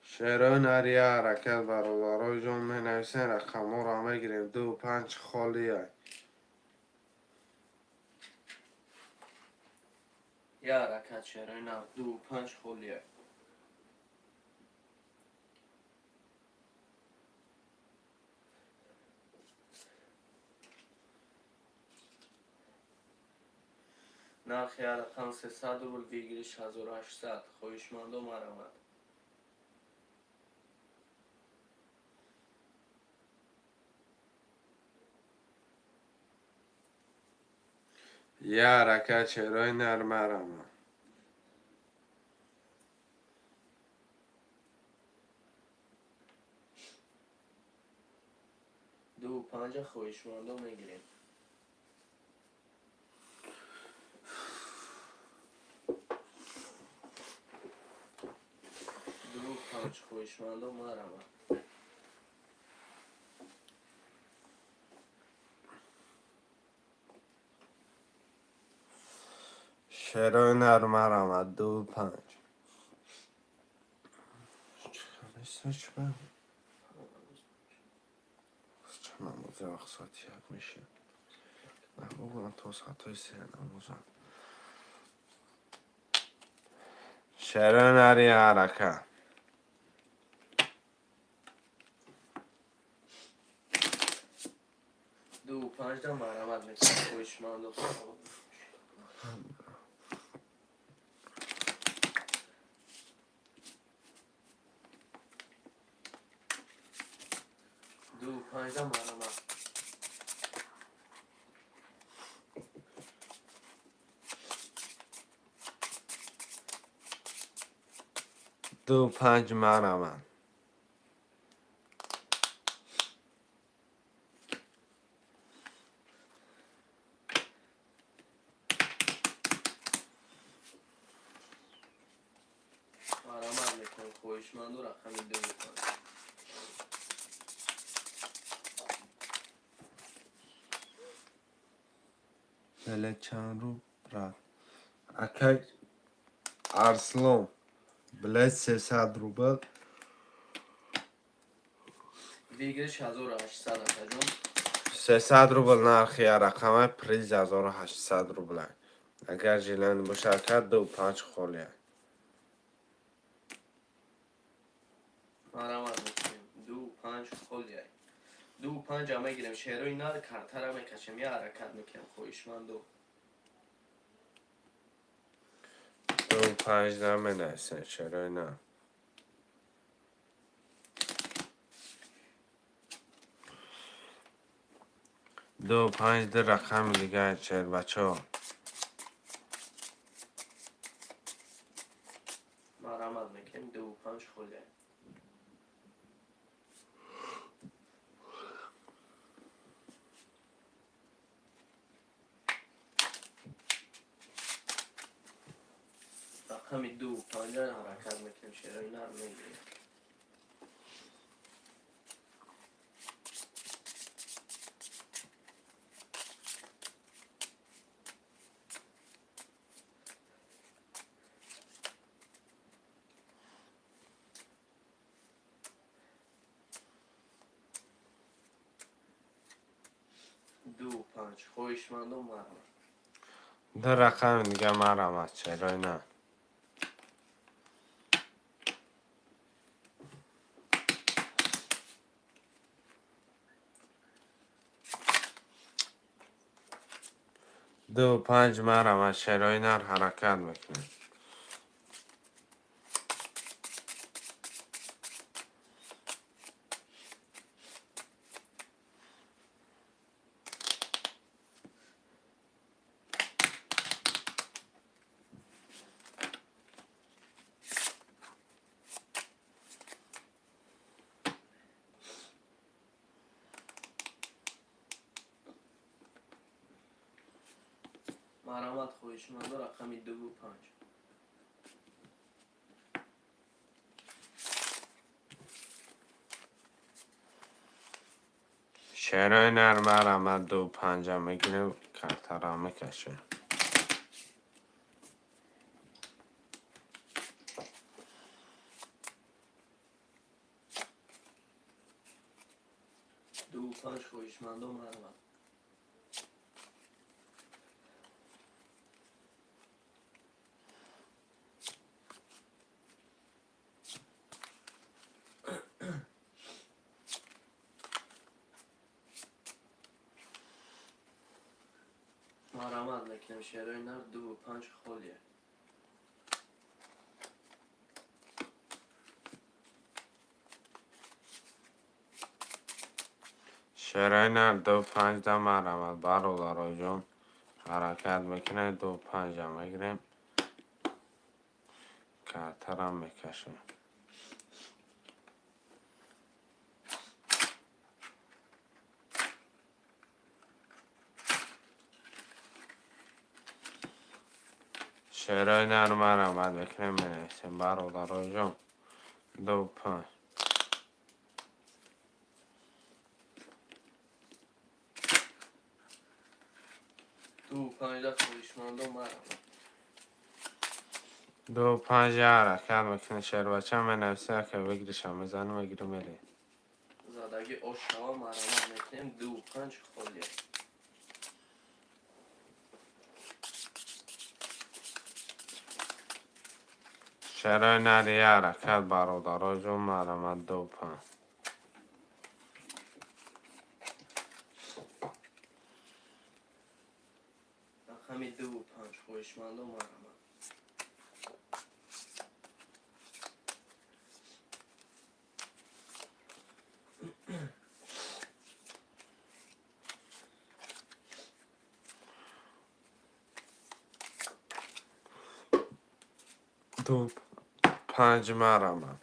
شعرهای نر یه حرکت برادرای جان می نویسین رقم ها را میگیریم. دو و پنج خالی های. یه حرکت شروع نار. 2 و 5 خولیه. نرخ یه رقم 300 روبل بگیریش 1800. خوشمندم مرامت. یه حرکت شعرهای نر مرمت. دو و 5 خوشمندم میگیریم. دو و 5 خوشمندم مرامت. شعرهای نر مرمت. دو و پنج. چه نمازه وقت ساعتی یک میشه. نه بابا تا ساعت های 3 نمازم. شعرهای نر یه حرکت. دو و 5 دا مرامت میکنم. خوشمندم. دو و 5 پنج مرمت. دو پنج مرمت. مرمت میکنم خویشمند و رقم دو پنج. بله چند رو رفت. اکای ارسلان بله 300 روبل. ویگرش 1800 اتا جون. 300 روبل نرخی رقم پریز 1800 روبل. اگر جیلند مشارکت دو پنج خولیه. مرمت میکنم دو پنج خولیه. دو پنج همه گیرم شهر اینا رو کارتر همه کشم یه حرکت میکنم خویشمند و دو پنج نمه نسه چرا نه. دو پنج در رقم دیگه چهر بچه ها. مرمت میکنم دو پنج خولیه. رقم دو پنج حرکت میکنم شهر اینا رو میگیرم. دو پنج خویشمند و مرمت. در رقم دیگه مرمت چرا نه. دو پنج مرمت چرا نه حرکت میکنه. مرمت خویشمند و رقم دو پنج. چرا نه مرمت دو پنج هم میگیره کارتر هم میکشه. دو پنج خویشمند و مرمت. مرمت میکنم شهر اینا دو پنج خولیه. چرا نه دو پنج ده مرمت برادرای جون حرکت میکنه دو پنج هم میگیریم کارتر هم میکشه. چرا نه مرمت میکنه منیسیم برادرای جون دو پنج. دو پنج ده خویشمند و مرمت. دو پنج یه حرکت میکنه شیر بچه هم نفسه که بگیرش هم میزنه میگیره میره. زدگی آشنا مرمت میکنم دو پنج خولیه. چرا نه یه حرکت برادرای جون مرمت دو پنج. رقم دو پنج خویشمند و مرمت. دو پنج مرمت.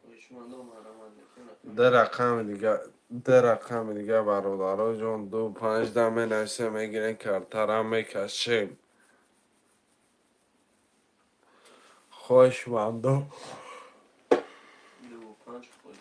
خوشمند و مرمند نکنه. ده رقم دیگه برادرها جان 25 دمه نشه میگیرین کرترم میکشیم. خوشمند و 25 خوده.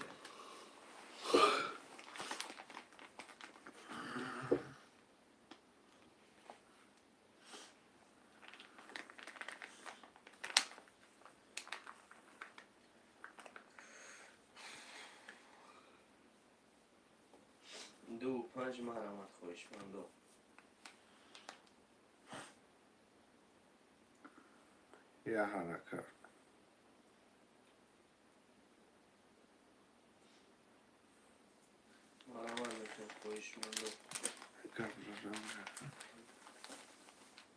دو پنج مرمت خوشمند. یه حرکت. مرمند نکن خوشمند.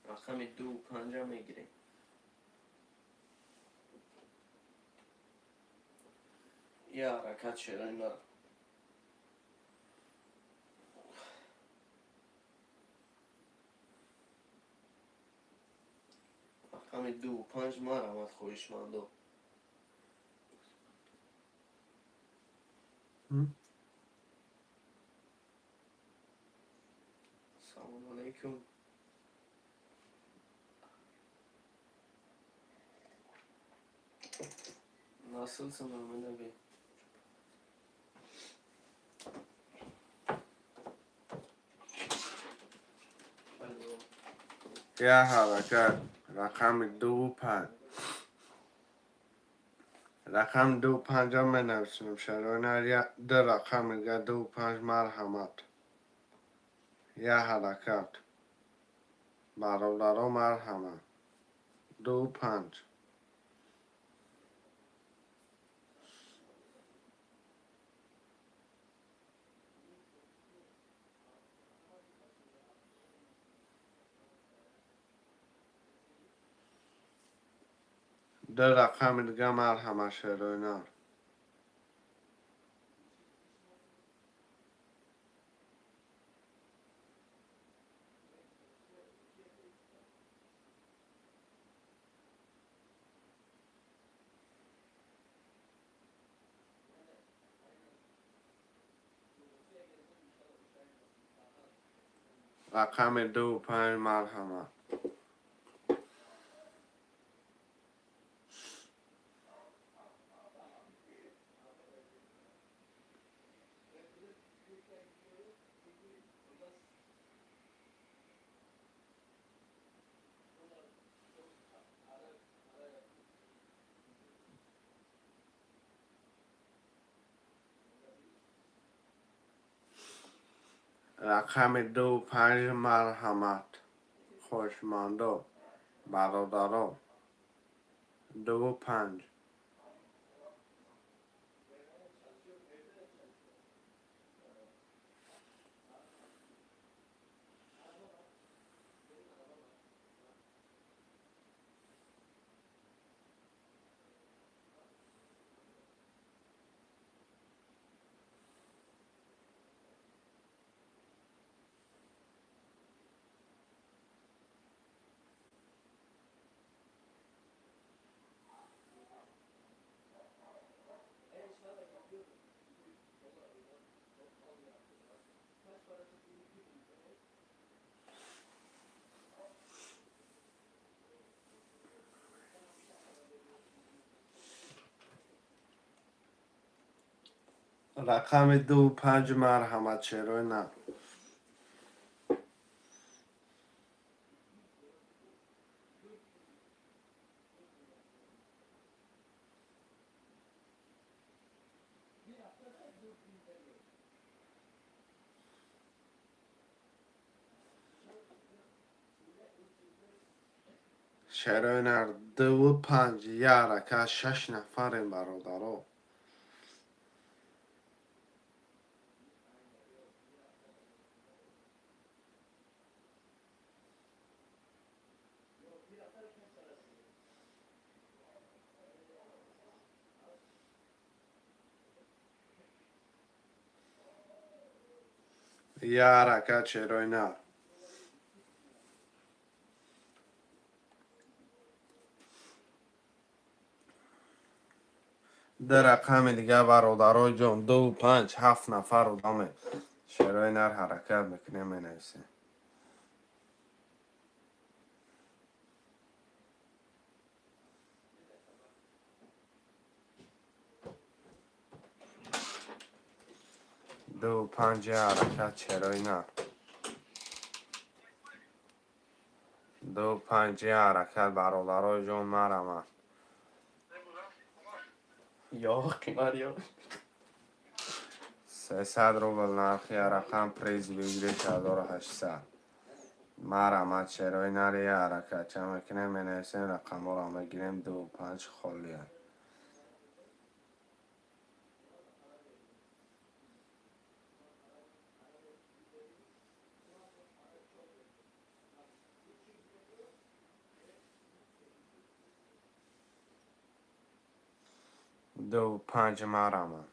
رقم 2 و 5 میگیریم. یه حرکت شده دارم. رقم 2 و 5 مرمت خوشمند. سلام علیکم. Nasılsın Ömer abi? Alo. یه حرکت. رقم 2 و 5. رقم 2 و 5 هم منوشیم شراینا ده رقم دیگه 2 و 5 مرحمت. یه حرکت. برادرها مرحمت. 2 و 5. ده رقم دیگه مرحمت شراینا. رقم 2 و 5 مرحمت. رقم 2 و 5 مرحمت. خوشمندو. برادرها. 2 و 5. رقم 2 و 5 مرحمت شراینا. شراینا 2 و 5 یه حرکت 6 نفرین برادرها. یه حرکت شروع نر. در رقم دیگه برادرای جان 2 5 7 نفر رو دامه شروع نر حرکت میکنه می نویسه. دو پنج حرکت شروع نر. 2 5 حرکت برادرای جان مرمه. یا قمر یا 300 روبل نرخی رقم پریز بگیره 1800 مرمت شروع نر یه حرکت چه میکنه می نویسه رقم رو میگیریم 2 5 خالیه. 2 5 مرمه.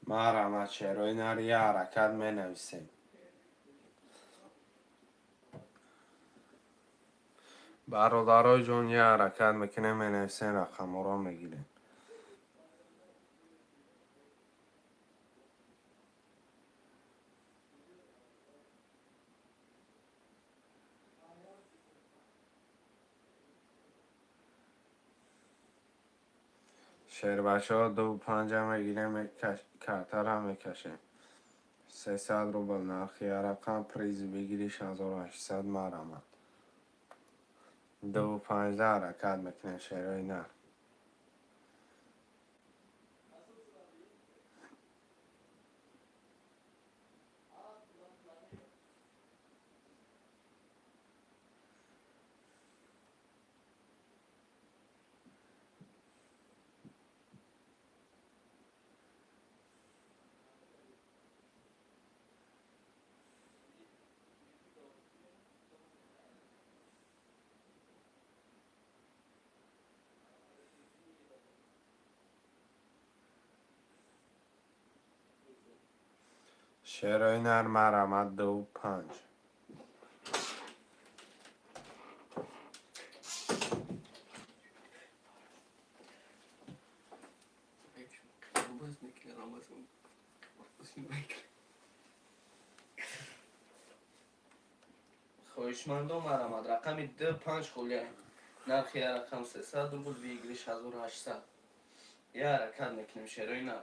مرمت شروع نر یه حرکت می نویسیم. برادرای جون یه حرکت میکنه می نویسیم رقم رو میگیریم. شیر بچه ها 2 5 میگیریم کتر هم میکشیم. 300 روبل نرخی رقم پریز بگیری 1800 مرمت. 2 5 حرکت میکنه شیرای نه. شیرای نر مرمت 2 5 خواهشمندم مرمد رقم 2 5 خولیه نرخی رقم 300 روبل بگیریش 1800 یه حرکت میکنیم شروع نر.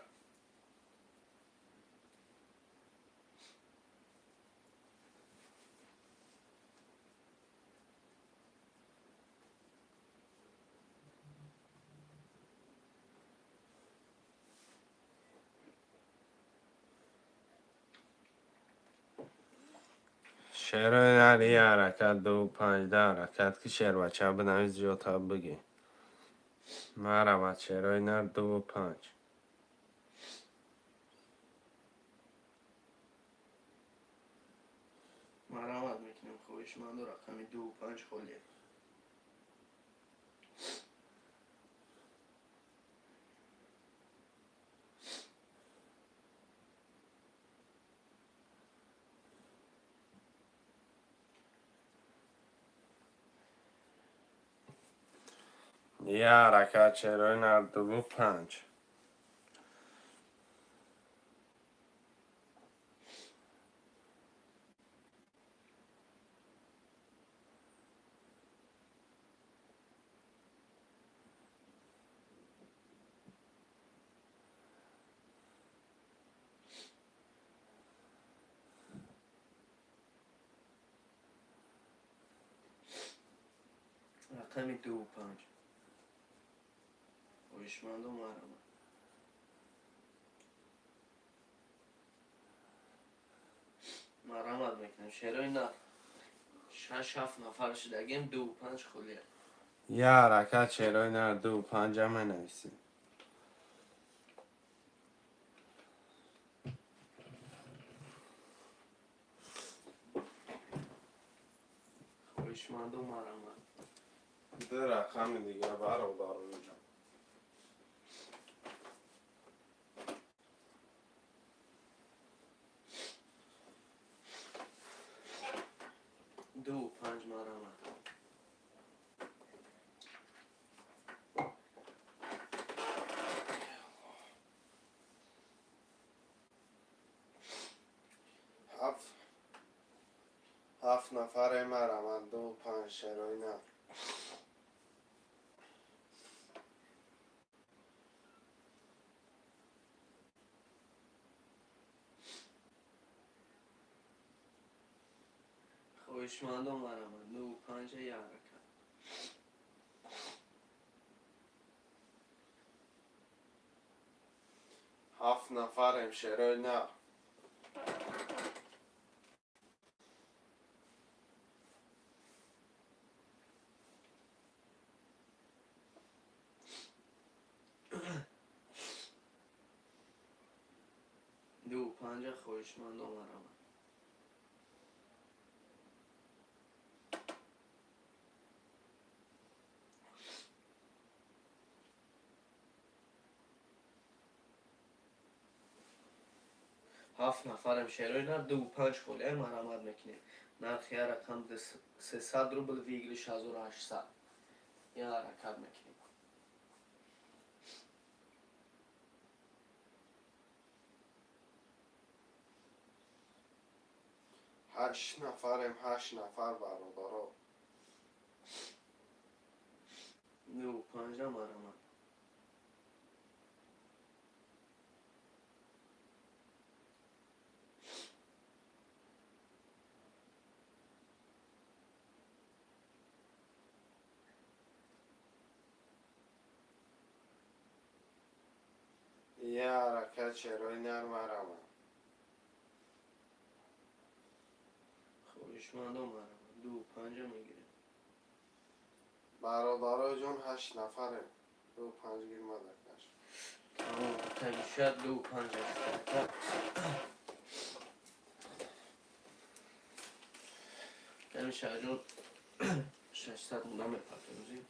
شیرای نر یه حرکت 2 5 ده حرکت که شیر بچه ها بنویز جاتا بگی. مرمت شیرای نر 2 5 مرمد میکنیم خواهشمندم رقم 2 5 خولیه. یه حرکت شیرای نر 2 5 رقم 2 5 خواهشمندم مرمد. مرمد همشهرهای نه 6-7 نفر شدگیم 2-5 خولیه. یه حرکت شعرهای نر 2 و 5 همه نویسیم. خوشمند و مرمند. ده رقم دیگه برادر اینجا. دو و 5 مرمند. هفت نفر مرمند 2 و 5 شعرهای نر. خوشمند و مرمند 2 و 5 یه حرکت. 7 نفر شعرهای نر. دو و 5 خوشمند و مرمند. هفت نفر همشهرهای نه 2 و 5 خولیه مرمند میکنیم. نرخ یه رقم 300 روبل ویگل 6800 یه حرکت میکنیم. هشت نفر 8 نفر برادرها. 2 و 5 مرمند. یه حرکت شعرهای نر مرمند. خوشمند و مرمند 2 و 5 میگیریم. برادرها جون 8 نفره 2 و 5 گیر مدرکش. تمام تمیشه 2 و 5 حرکت. تمیشه جون 600 مودا میپرتونزیم.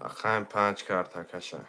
رقم 5 کرتکشه.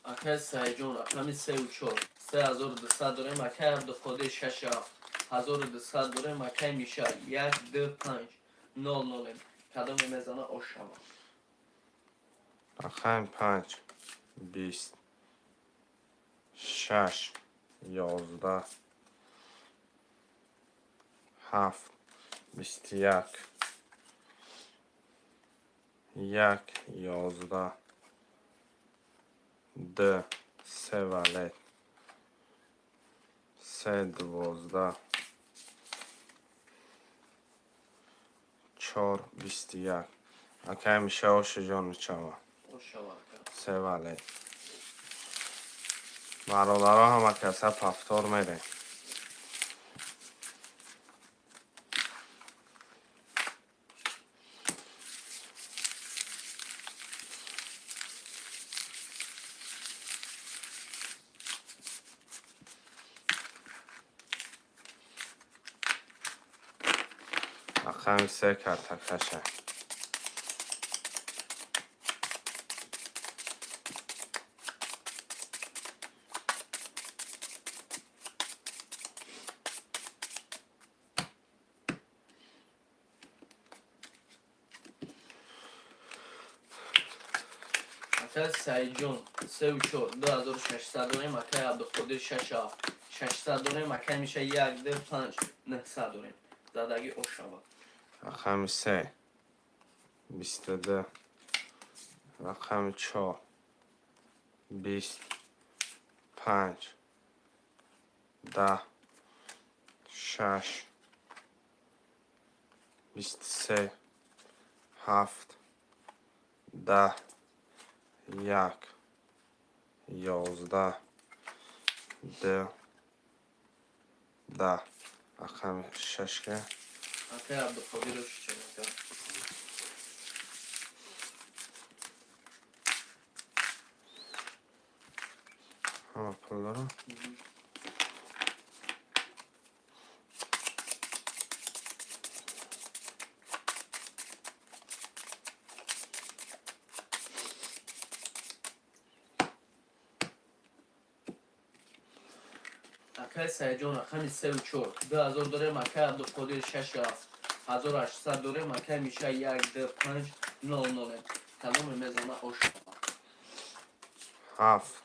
اکه سعی جون رقمی 3 و 4 3200 داریم. اکه عبدالقادر 6 1200 داریم. اکه میشه 1 2 5 0 0 کدام میزنه آشما. رقم 5 20 6 11 7 21 1 11 2 3 ولد 3 12 4 21 اکه میشه آش جان چما آشما 3 ولد. برادرها هم کسب هفتار میره. رقم 3 کرتکشه. مکه سعیجون 3 و 4 2600 داریم. مکه عبدالقادر 6 600 داریم. مکه میشه 1 2 5 900 داریم. زدگی او شود. رقم 3 22. رقم 4 25 10 6 23 7 10 1 11 10. رقم 6 که مکه عبدالقادر رو چه مکه همه پول دارم. مکه سعیجون رقم 3 و 4 2000 داره. مکه عبدالقادر 6 1800 داره. مکه میشه 1 2 5 00. تمام میزنه او شود. 7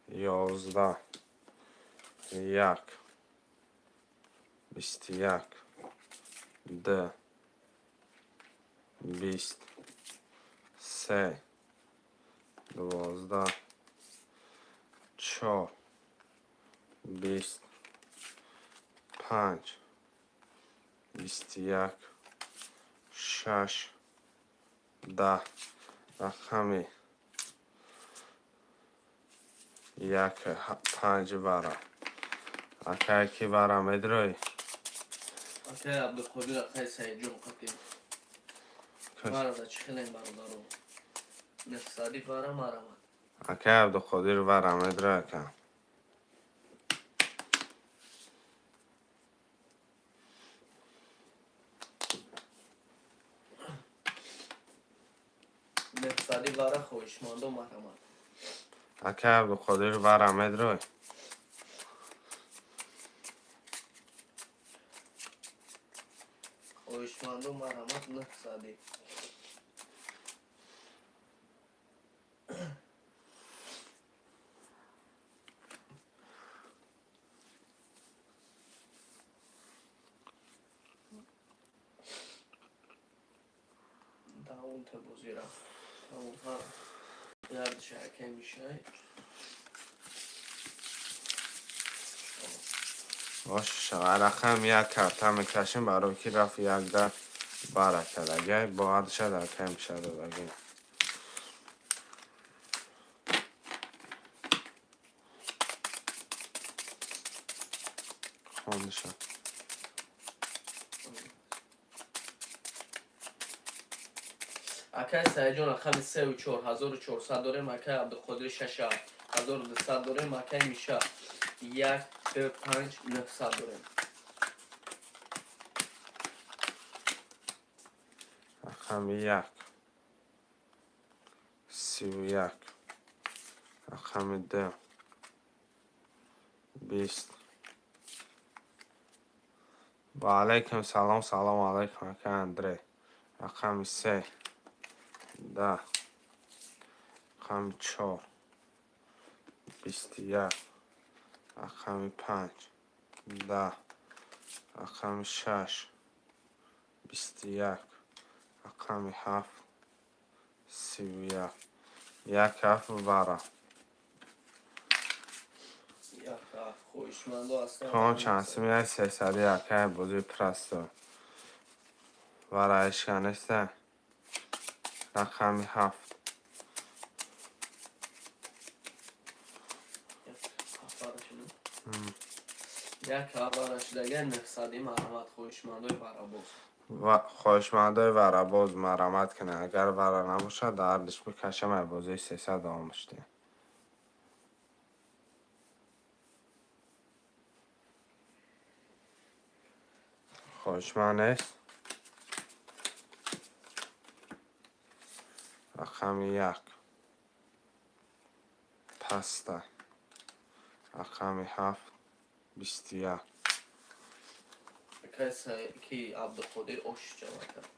11 1 21 2 20 3 12 4 20 5 21 6 10. رقمی 1 5 برم. اکه کی برم ادروی مکه عبدالقادر رقم سعیجون قطیم برادر چه خیلی برادر نفسادی برام مرمت. اکه عبدالقادر برم ادروی کن. نفسادی برا خوشماند و مرمت. اکه عبدالقادر برم ادروی خوشماند و مرمت نفسادی. داون تبوزی رفت. داون ها یاد شاکه میشه. باش رقم 1 کرتا میکشیم برای که رفت 1 در باره کرد. اگه باید شد اکه میشه دادگی خونده شد. اکه سعیجون رقم 3 و 4 1400 داره. مکه عبدالقادر 6 1200 داره. مکه میشه 1 2 5 900 داره. رقم 1 31. رقم 2 20. و علیکم سلام. سلام علیکم اکه اندره. رقم 3 10. رقم 4 21. رقم 5 10. رقم 6 21. رقم 7 31. 1 هفت برم. یک خوشماند و اصلا کام چانسی میره 300 اکه بازی پرستو برایش کنسته. رقم 7 یک خبرش دیگه نفسادی مرمت خوشماندوی برابوز. و خوشمنده وره باز مرمت کنه. اگر وره نباشه دردش بکشم بازی 300 آمشته. خوشمن است. رقم 1 پسته. رقم 7 21. کی عبدالقادر آش جمع کرد.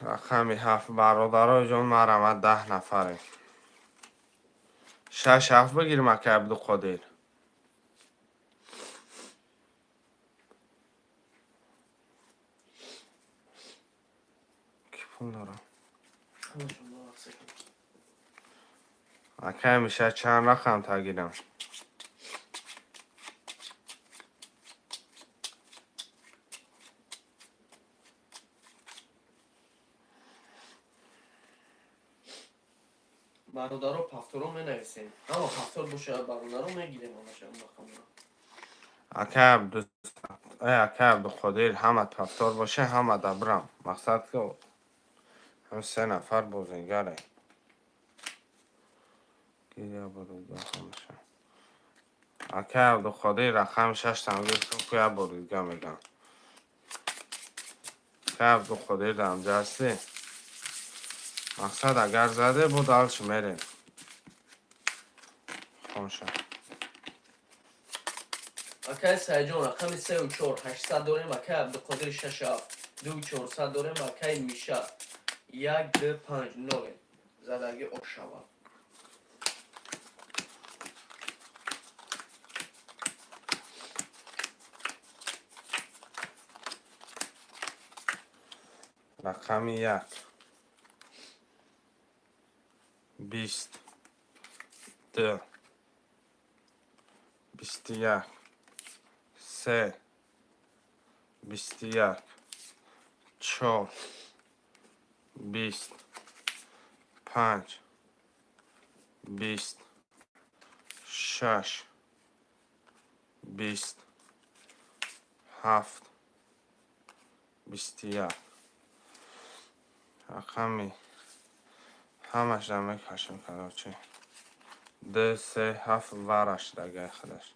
رقم 7 برادرای جان مرمت 10 نفره. 6 7 بگیریم اکه عبدالقادر. کی پول دارم؟ همشون با عکس کن. اکه میشه چند رقم تگیرم. برادرها پفتورا می نویسیم. اما پفتور باشه برادرها میگیریم همشون رقم را. اکه عبدالقادر همه پفتار باشه همه دبرم. مقصد که هم 3 نفر بازیگره. گیره بارودگاه همشه. اکه عبدالقادر رقم 6 تنگیستم که یه بارودگاه میگم. اکه عبدالقادر دم جسته. مقصد اگر زده بود دالش میریم. خونشه. اکای سایجان رقم 3 و 4 800 داریم. اکای عبدالقادر 6 7 2 400 داریم. اکای میشه 1 2 5 9 زدگی آش شود. رقم 1 20 2 21 3 21 4 20 5 20 6 20 7 21 رقمی همش دمه کشم کنم چه 2 3 7 ورش دگه خودش.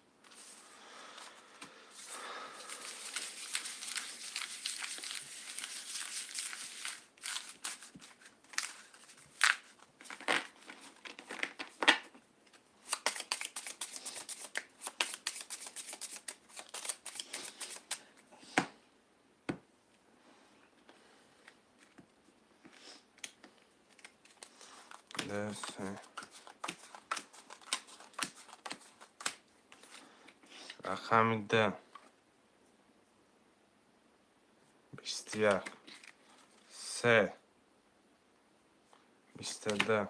رقم 2 21 3 22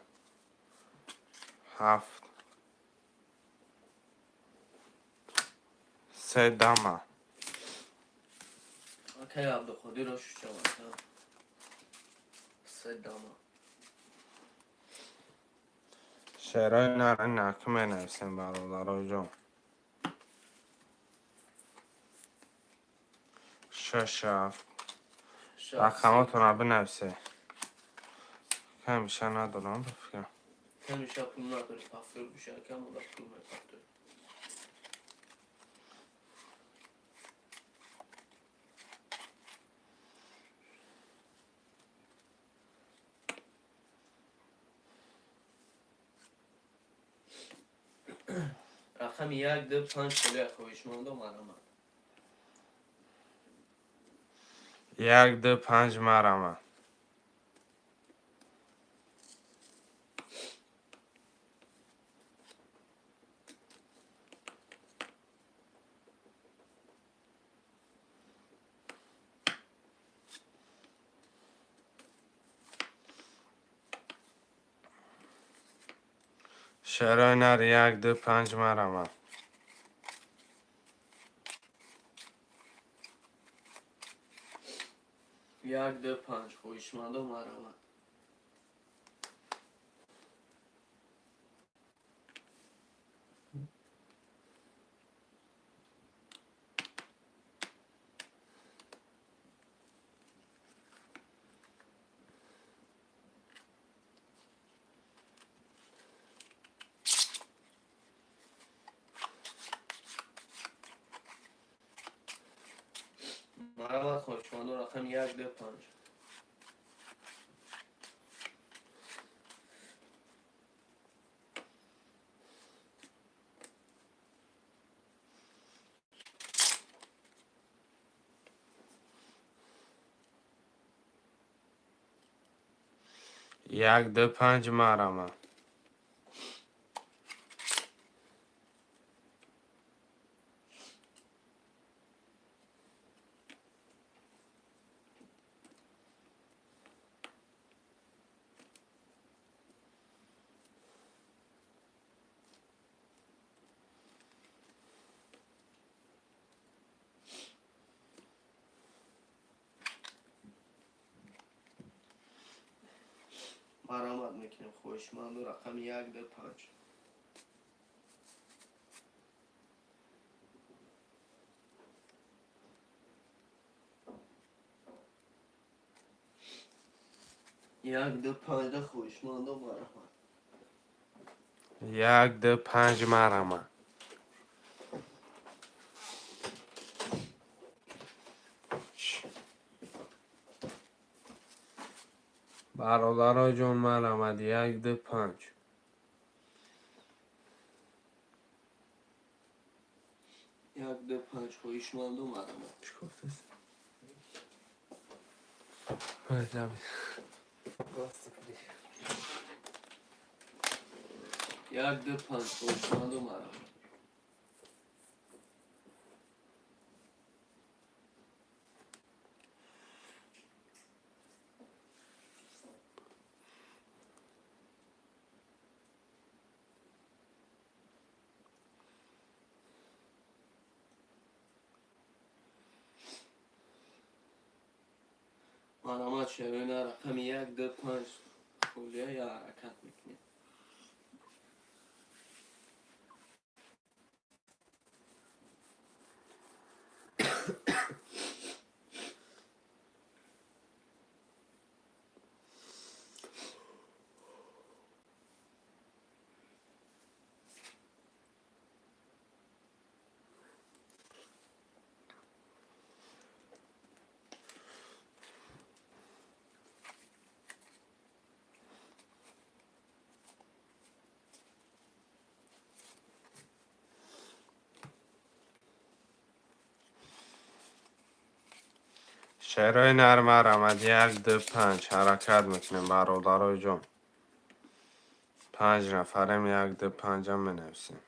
7 3 دمه. اکای عبدالقادر آش جمع کرد. 3 دامه. شعرهای نره نکه می نویسیم برادرای جان. 6 7 رقماتون رو بنویسه. همیشه ندارم بفکرم. همیشه پول نداری پفتور بشه کم و پول پفتور. رقم 1 2 5 خیلی خویشمند و مرمت. 1 2 5 مرمه. شعرهای نره 1 2 5 مرمه. 1 2 5 خویشمند و مرمت. مرحمت خواهشمندان رقم 125. یک دو پنج مرحمت. مرحمت میکنیم خواهشمندان رقم 125. یک دو پنج خواهشمندان مرحمت. یک دو پنج مرحمت. برادرای جان مرحمت. یک دو پنج. یک دو پنج خواهشمندان مرحمت. چی گفتیست؟ یک دو پنج خواهشمندان مرحمت. مرحمت شبیه رقم 125 خولیه یا حرکت میکنیم. شعرهای نر مرحمت. یک دو پنج حرکت میکنیم برادرای جان. 5 نفرم. یک دو پنج هم منویسیم.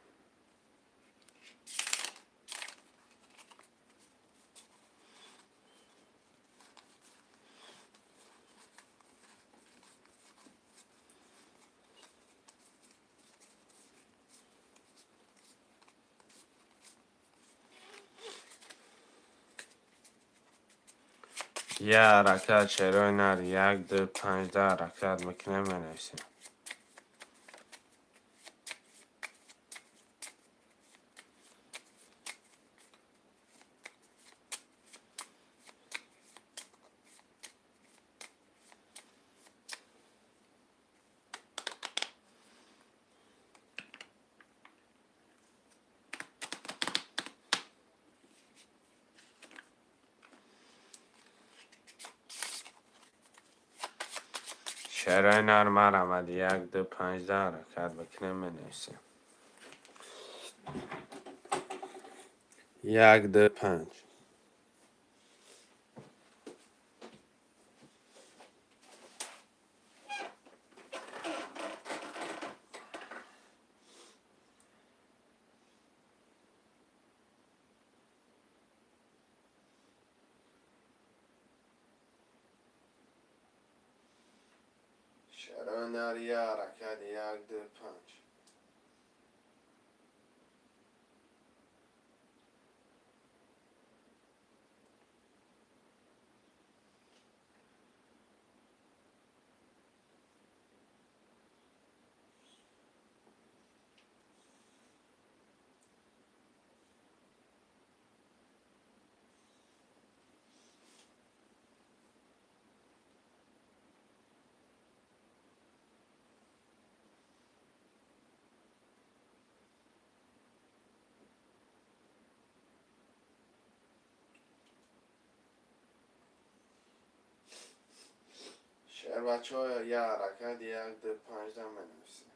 یه حرکت شعرهای نر. یک دو پنج ده حرکت میکنیم منویسیم. شعرهای نر مرحمت. یک دو پنج ده حرکت میکنیم منویسیم. یک دو پنج. شعرهای نر یه حرکت. یک دو پنج. بچه ها یه حرکت 1 2 5 دم بنویسیم.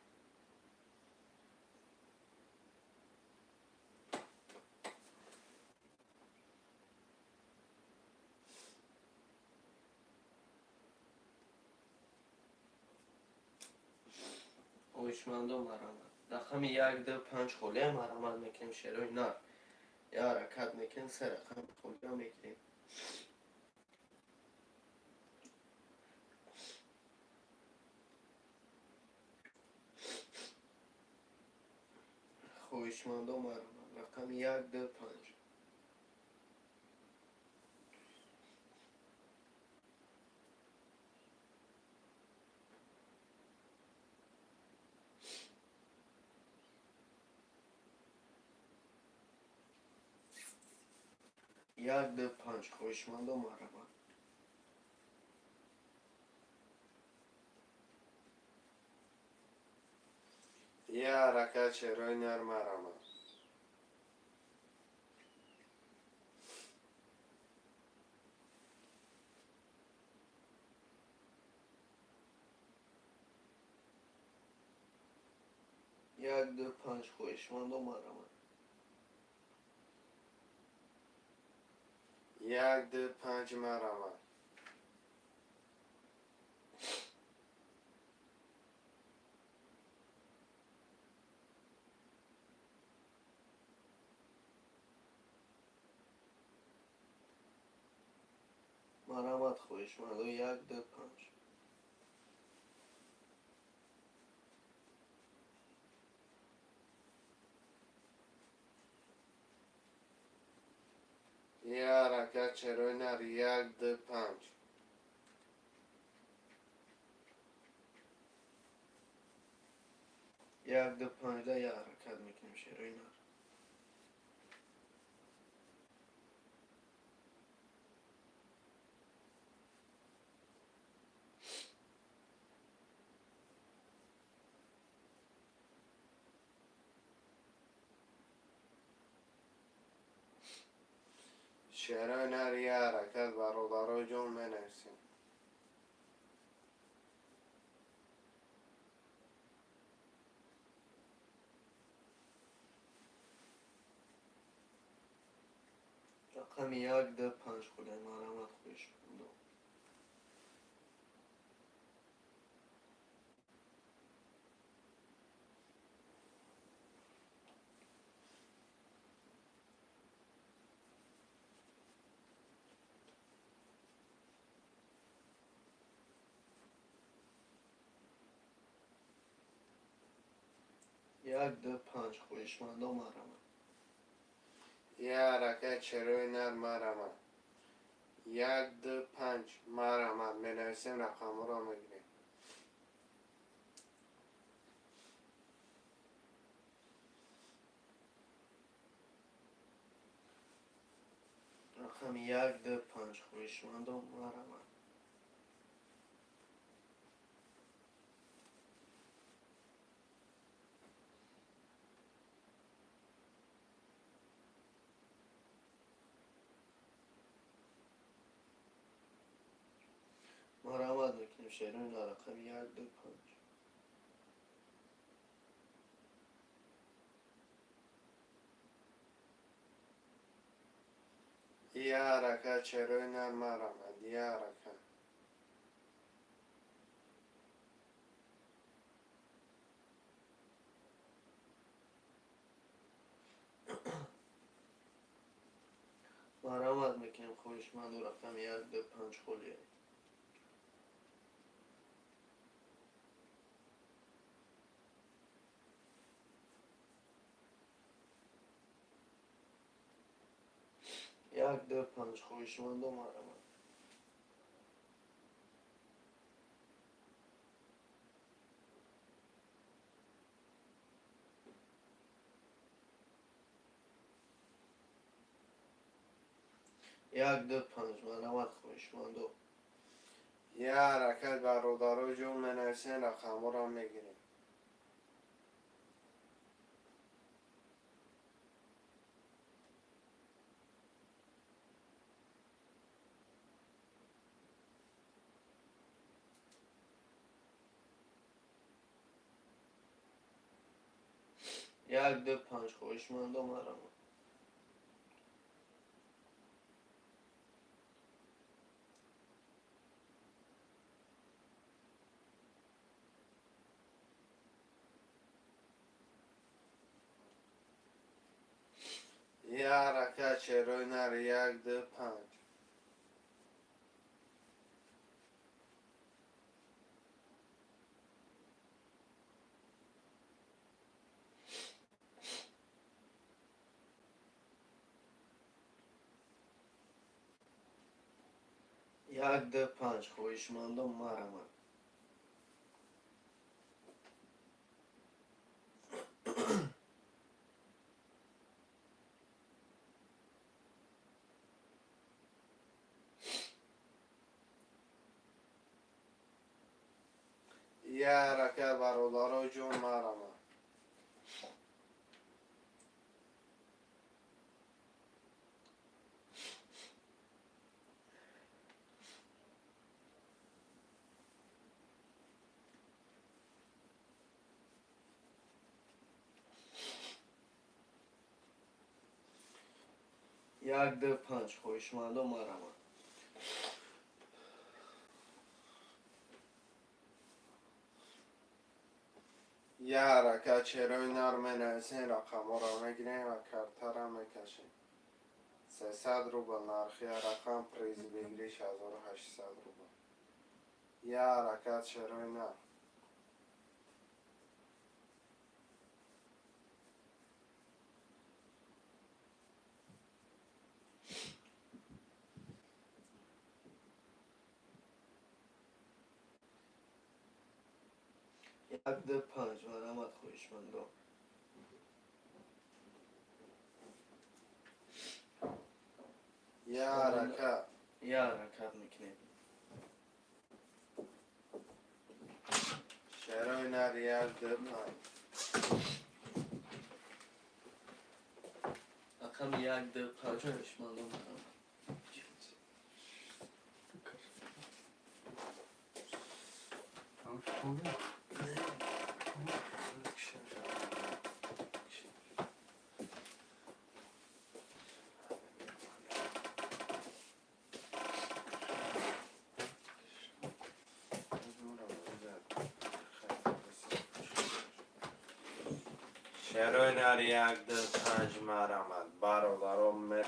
هوشمندم مرامت رقم 1 2 5 خله مرامت میکنیم شروع نار یا حرکت میکنیم 3 رقم خله میکنیم هوشمندم مرامت رقم 1 2 5 1 2 5 هوشمندم مرامت یه حرکت شروع نر مرامت. 1 2 5 هوشمندم مرامت 1 2 5 مرامت. مرامت هوشمندم 1 2 5 یه حرکت شروع نر 1 2 5 1 2 5 ده یه حرکت میکنیم شروع نار شروع نر یه حرکت برادرها جون بنویسیم. رقم 1 2 5 خله مرامت هوشمندم 1 2 5 هوشمندم مرامت یه حرکت شروع نر مرامت. 1 2 5 مرامت بنویسیم رقم رو میگیریم. رقم 1 2 5 هوشمندم مرامت مرامت میکنیم شروع نار رقم 1 2 5 یه حرکت شروع نر مرامت. یه حرکت مرامت میکنیم هوشمندم رقم 1 2 5 خله 1 2 5 هوشمندم مرامت یک دو پنج مرامت هوشمندم یه حرکت برادرها جون بنویسیم رقم رو میگیریم. یک دو پنج خوشمند مرا. یه حرکت چهروی نر یک دو پنج. یک دو پنج خوشمند مرا. یه حرکت برادر جون مرا. یک دو پنج خوشمند مرا. یه حرکت چهروی نر منویسین رقم را میگیریم و کرتر را میکشیم. 300 روبل نرخی رقم پریز بگیری 6800 روبل. یه حرکت چهروی نر. یک دو پنج مرا خوشمند. یه حرکت یه حرکت میکنیم. چهروی نر یک دو پنج. رقم یک دو پنج خوشمند مرا. چهروی نر یک دو پنج مرمد برادرم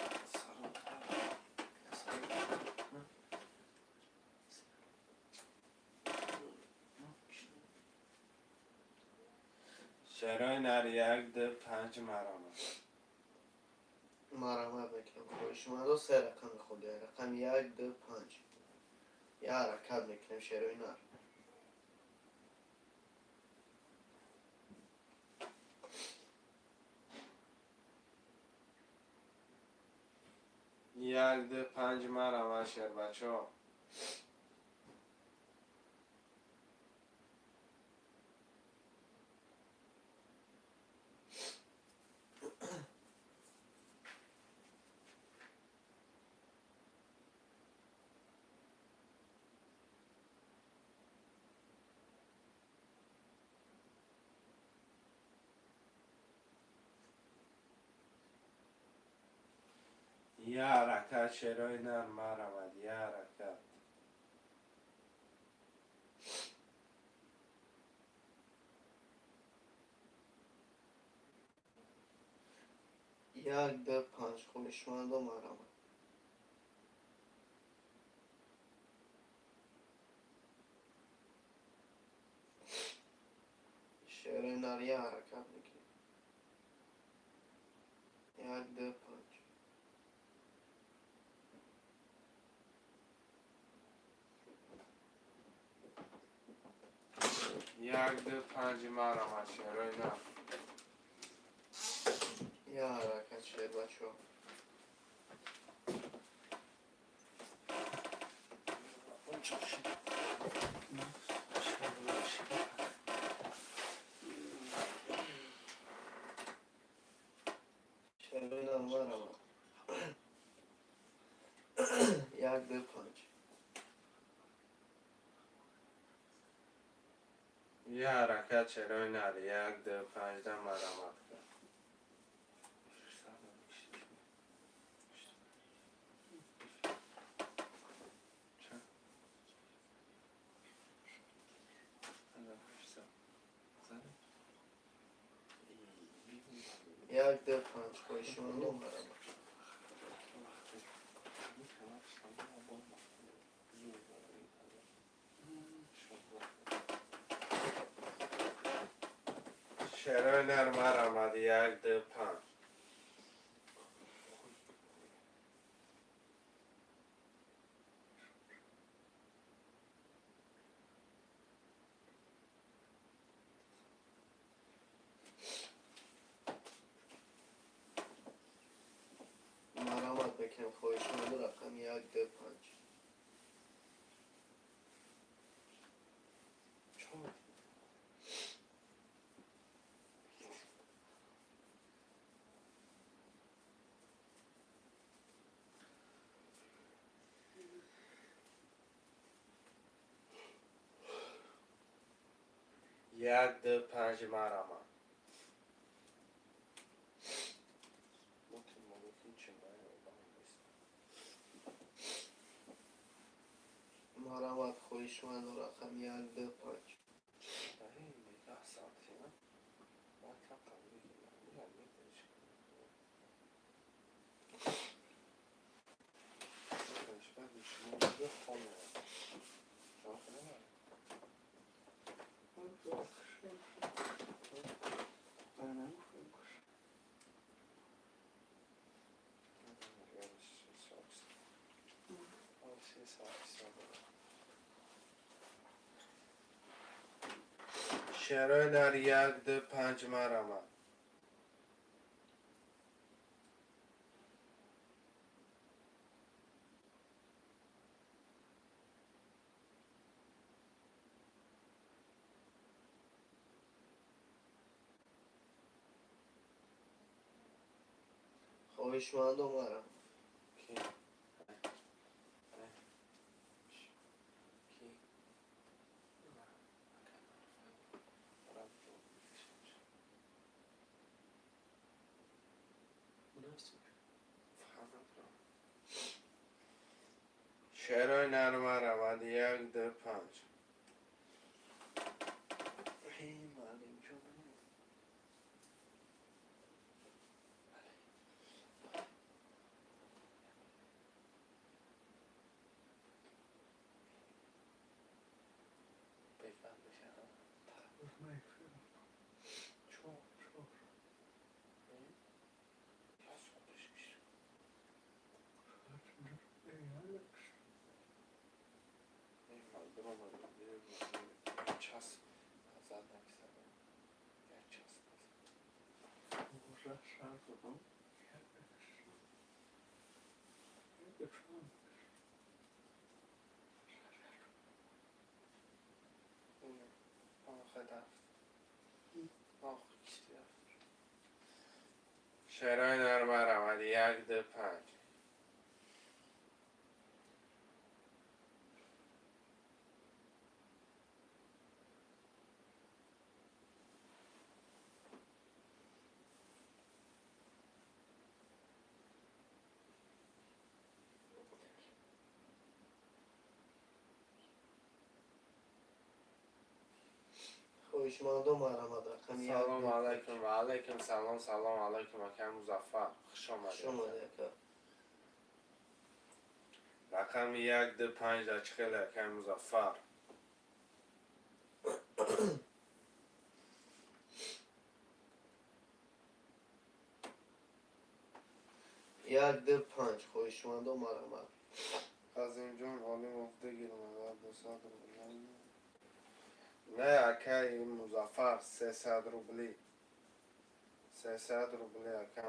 چهروی نر یک دو پنج مرمد. مرحمت میکنم خوشمند. سه رقم خود رقم یک دو پنج. یه حرکت میکنیم شروع نر. یک دو پنج مرمد شهر بچه ها. یه حرکت چهروی نر مرمد. یه حرکت یک دو پنج خوشمند مرا. شروع نر یه حرکت میکنیم. یک دو پنج. یک دو پنج مرمد شهروی نر. یه حرکت شیر بچه ها. شروع نر مرا. یک دو پنج. یه حرکت چهروی نر یک دو پنج ده مرمد کرد. یک ده پنج خویشمندم مرحمت. شعرهای نر مرحمت یک ده پنج. مرحمت بکن خویشمند رقم یک ده پنج. یک ده پنج مرحمت. مرحمت خویشمند رقم یک ده پنج. شعرهای نر یک ده پنج مرحمت. خویشمندم مرحمت. شعرهای نر مرحمت یک ده پنج. شعرهای نر مرحمت یک ده پنج. خویشمندم مرحمت رقم یک ده سلام پنج. علیکم و علیکم سلام. سلام علیکم اکر مظفر. خوش شما آمدید. دیگه. رقم یک ده پنج در چخیل اکر مظفر. یک ده پنج خویشمندم مرحمت. قاسم جان عالی مفته گیرم دو ساعت رو نه اکر مظفر 300 روبلی. 300 روبلی اکر.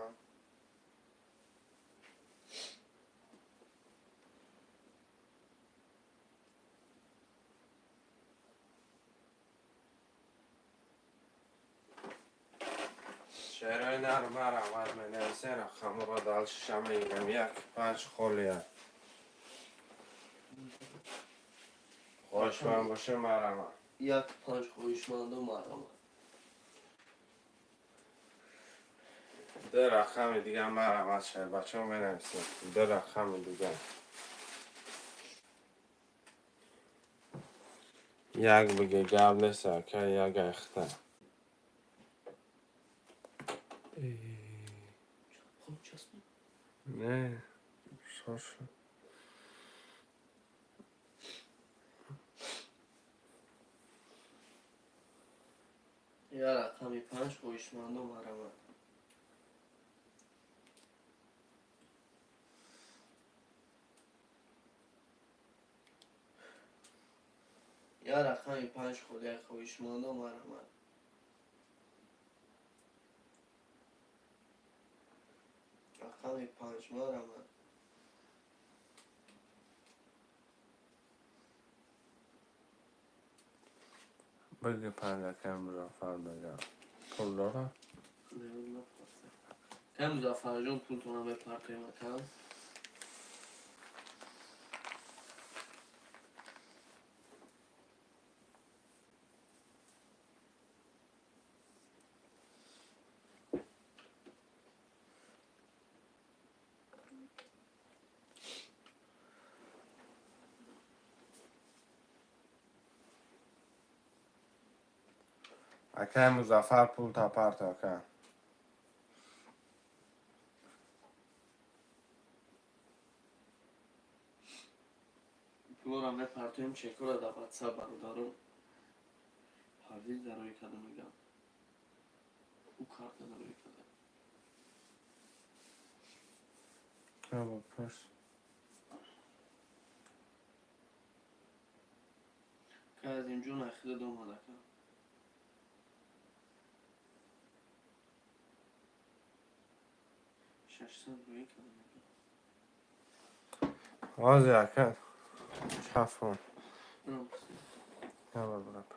شعرهای نر مرحمت می نویسه رقم را دل ششم اینم یک پنج خولیه. خوشمند باشه مرحمت. یک پنج خویشمندم مرحمت. ده رقم دیگه مرحمت شد بچه ها می نویسه. ده رقم دیگه. یک بگه گب نیست که یک اخته. نه شاش یا رقمی 5 هوشمندم مرمت. یا رقمی 5 خودی هوشمندم مرمت. رقمی 5 مرمت. بگه پنجکه مزافر بگم پول داره؟ که مزافر جون پول تونم بپرتوی مکم. اکه مزافر پول تا پرتا که پولارم بپرتویم چکر در واتساپ برادارم. حویز در روی کده میگم. او کارت در روی کده. که با پرس که از اینجا نخیده دو مدکم. ششتن روی کده میگم. آزی اکه چفون برم بسیم. که با برا پرس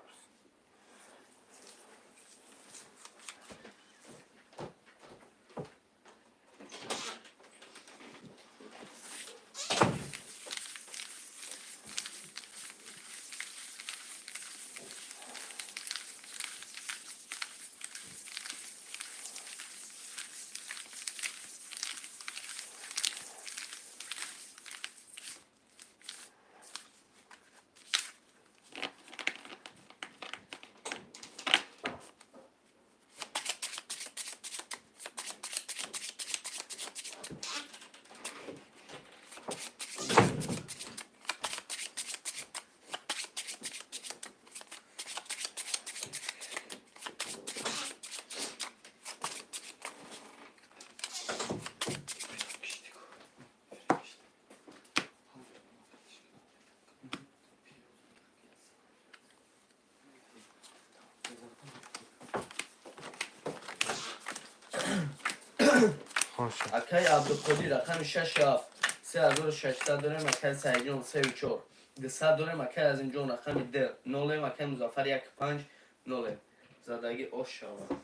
خوشه اکای عبدالقدی رقم 67 3600 داریم. اکای سعیدون 34 200 داریم. اکای از اینجا رقم 10 نولیم. اکای مزافر 15 نولیم. زدگی آش شود.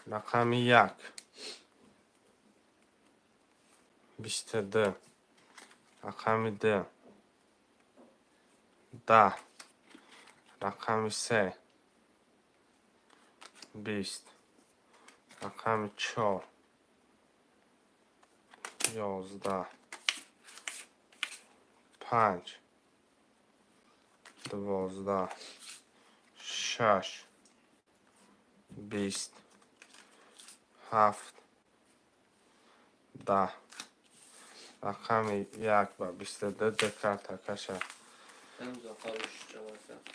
رقم یک 22 رقم 2 10 رقم 3 20 رقم 4 11 5 12 6 20 7 10 رقم 1 و 22 دکار تکشه اکای مزافر بشید جواب کرد.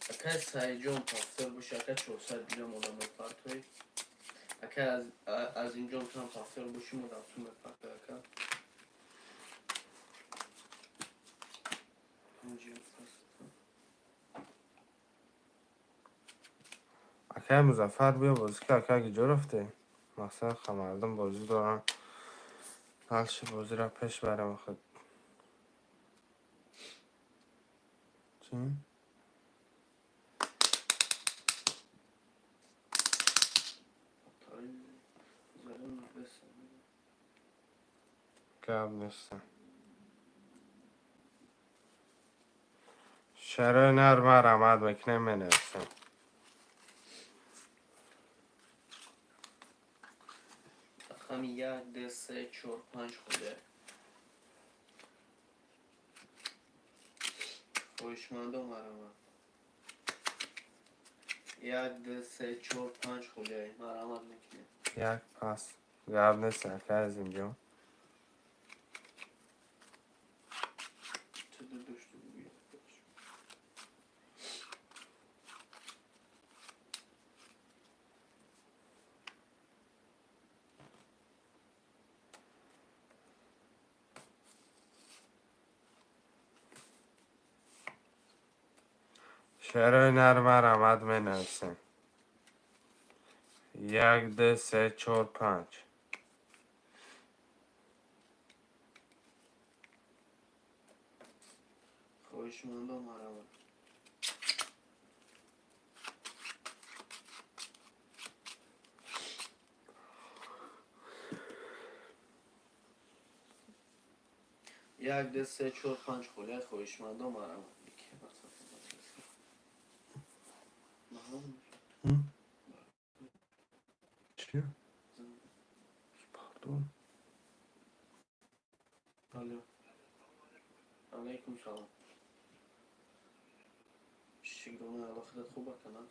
اکای سعیدون تافتر بشه. اکای 400 دیگه مودم بپرتوی. اکای از اینجا هم تافتر بشی مودم سون بپرتوی. اکای اینجا اکه مزفر بیا بازی که اکه اگه جا رفته مثلا خمردم بازی دارن حالش بازی را پیش برم خود چی؟ تایم زدم بسن. گب نیستم شرای نرمه رمد مکنه می نوستم رقم 1 2 3 4 5 خوده. هوشمندم مرمت. یک دو سه چهار پنج خولیایی مرحمت میکنیم. یک پاس گرد سرکه از اینجا چه دو داشته بگویم. شعر نرم رمد می نویسیم. یک دو سه چهار پنج خواهشمندم مرحمت. یک دو سه چهار پنج خولیایی خواهشمندم مرحمت میکنیم. چیه؟ پاردون الو علیکم سلام. شکرونه علاقتت خوبه کنم.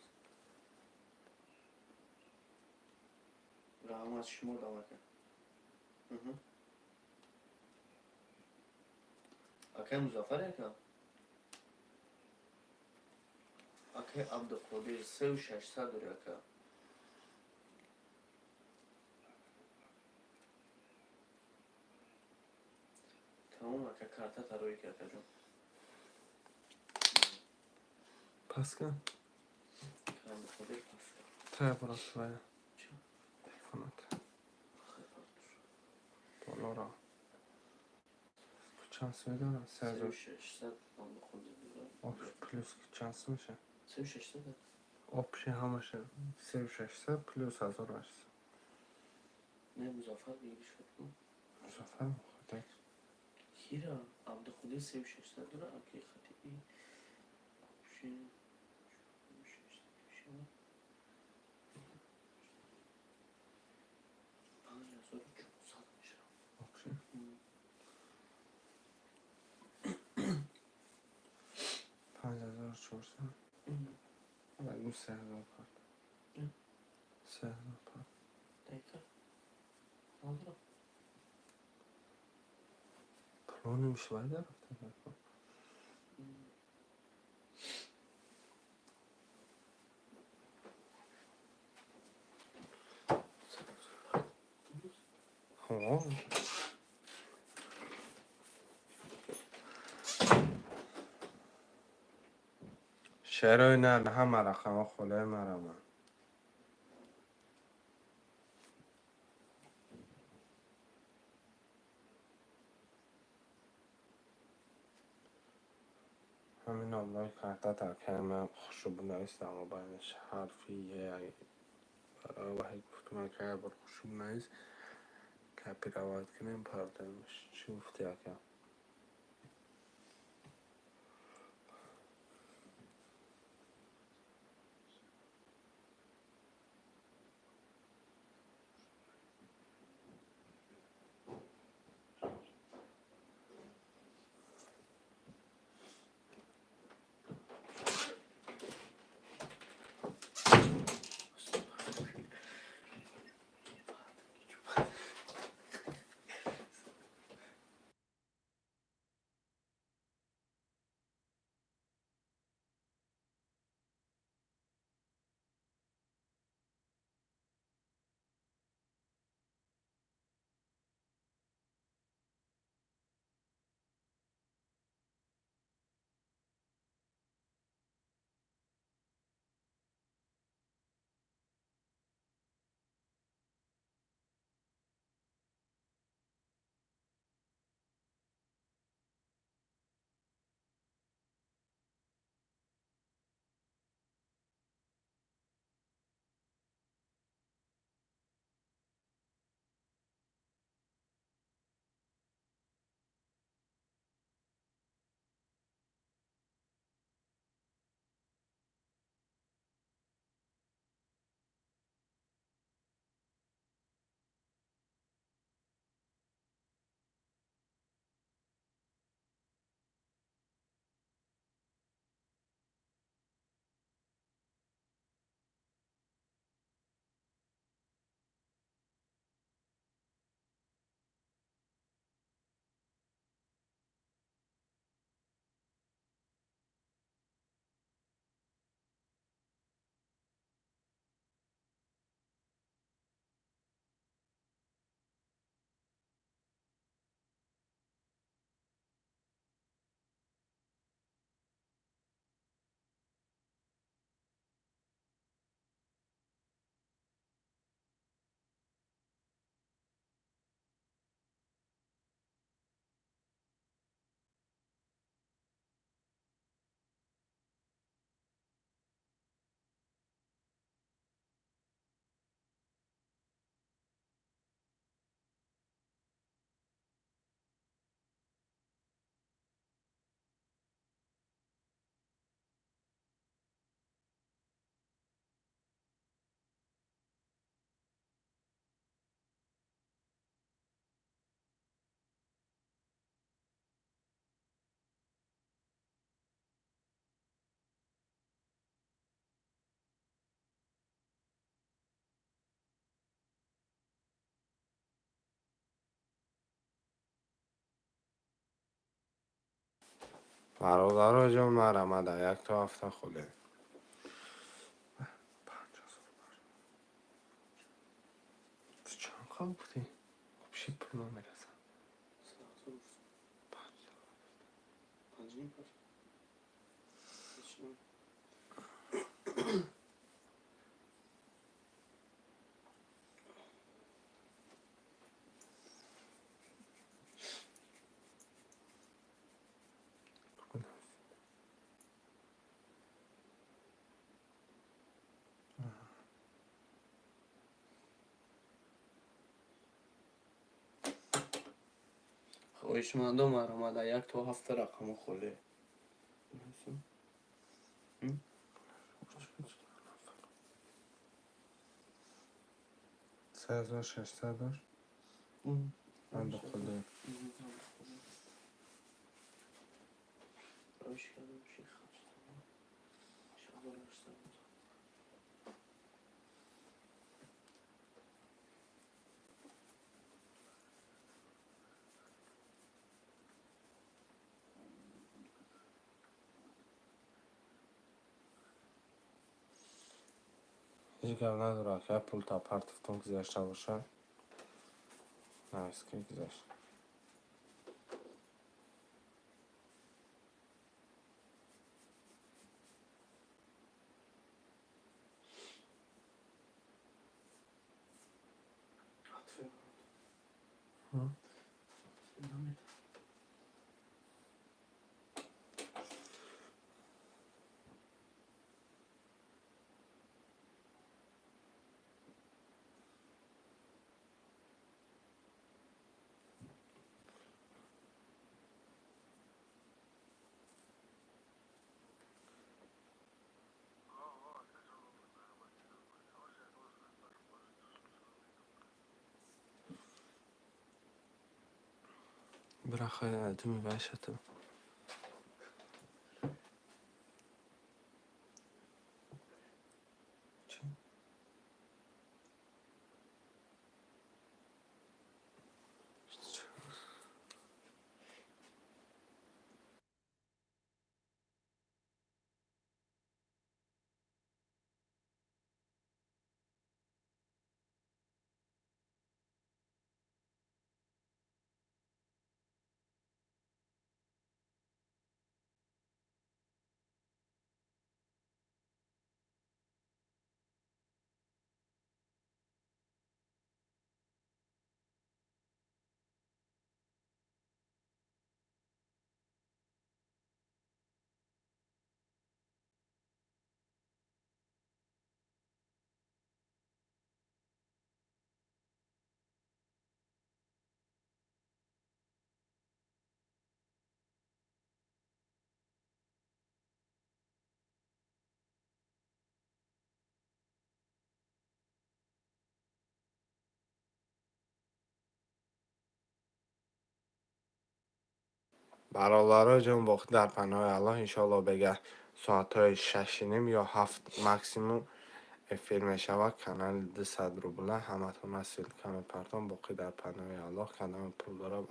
رحمت شما دامکه. اکه مزافر یکم. اکه عبدالقادر 3600 داری اکه. تمام اکه کارتا تروی که اکه جون. پس کن که عبدالقادر پس کن. تا براست باید چه؟ فنات بالا را چانس می دارم 3600 عبدالقادر آب داره. پلوس که چانس میشه 3600 داره. آبشی همشه 3600 پلوس 1800 نه مزافر بیگیش فکر کن. مزافر مخاطر کیرا عبدالقادر 3600 داره اکه خطیبی. شین 5400 میشه. آبشی 5400 بگو 3000 پارد 3000 پارد دقیقا ندارم. پلو نمیشه باید رفته بکن ها شعر نه همه رقم خله مرمه همین نامدار کرده در کلمه خوشو نویست اما بینش حرفیه برای وحی گفتم که بر خوشو نویست کپی روایت کنیم پردهمش چی گفتی اکا برادر جان من رمده یک تا هفته خوده چند خواه بودی؟ بشی پول میرسم خواهشمندم آمده یک تا هفته رقم خوله 3600 داشت من بخوده هیچ گم نداره که پول تا پرتفتون گذاشته باشه نویس که گذاشت برا خیلی ادمی باشه تو برادر جان باقی در پناه الله انشالله بگه ساعت های 6:30 یا 7 مکسیموم افیر می شود کانال 200 روبله همتون مسئول کم پرتان باقی در پناه الله کانال پول داره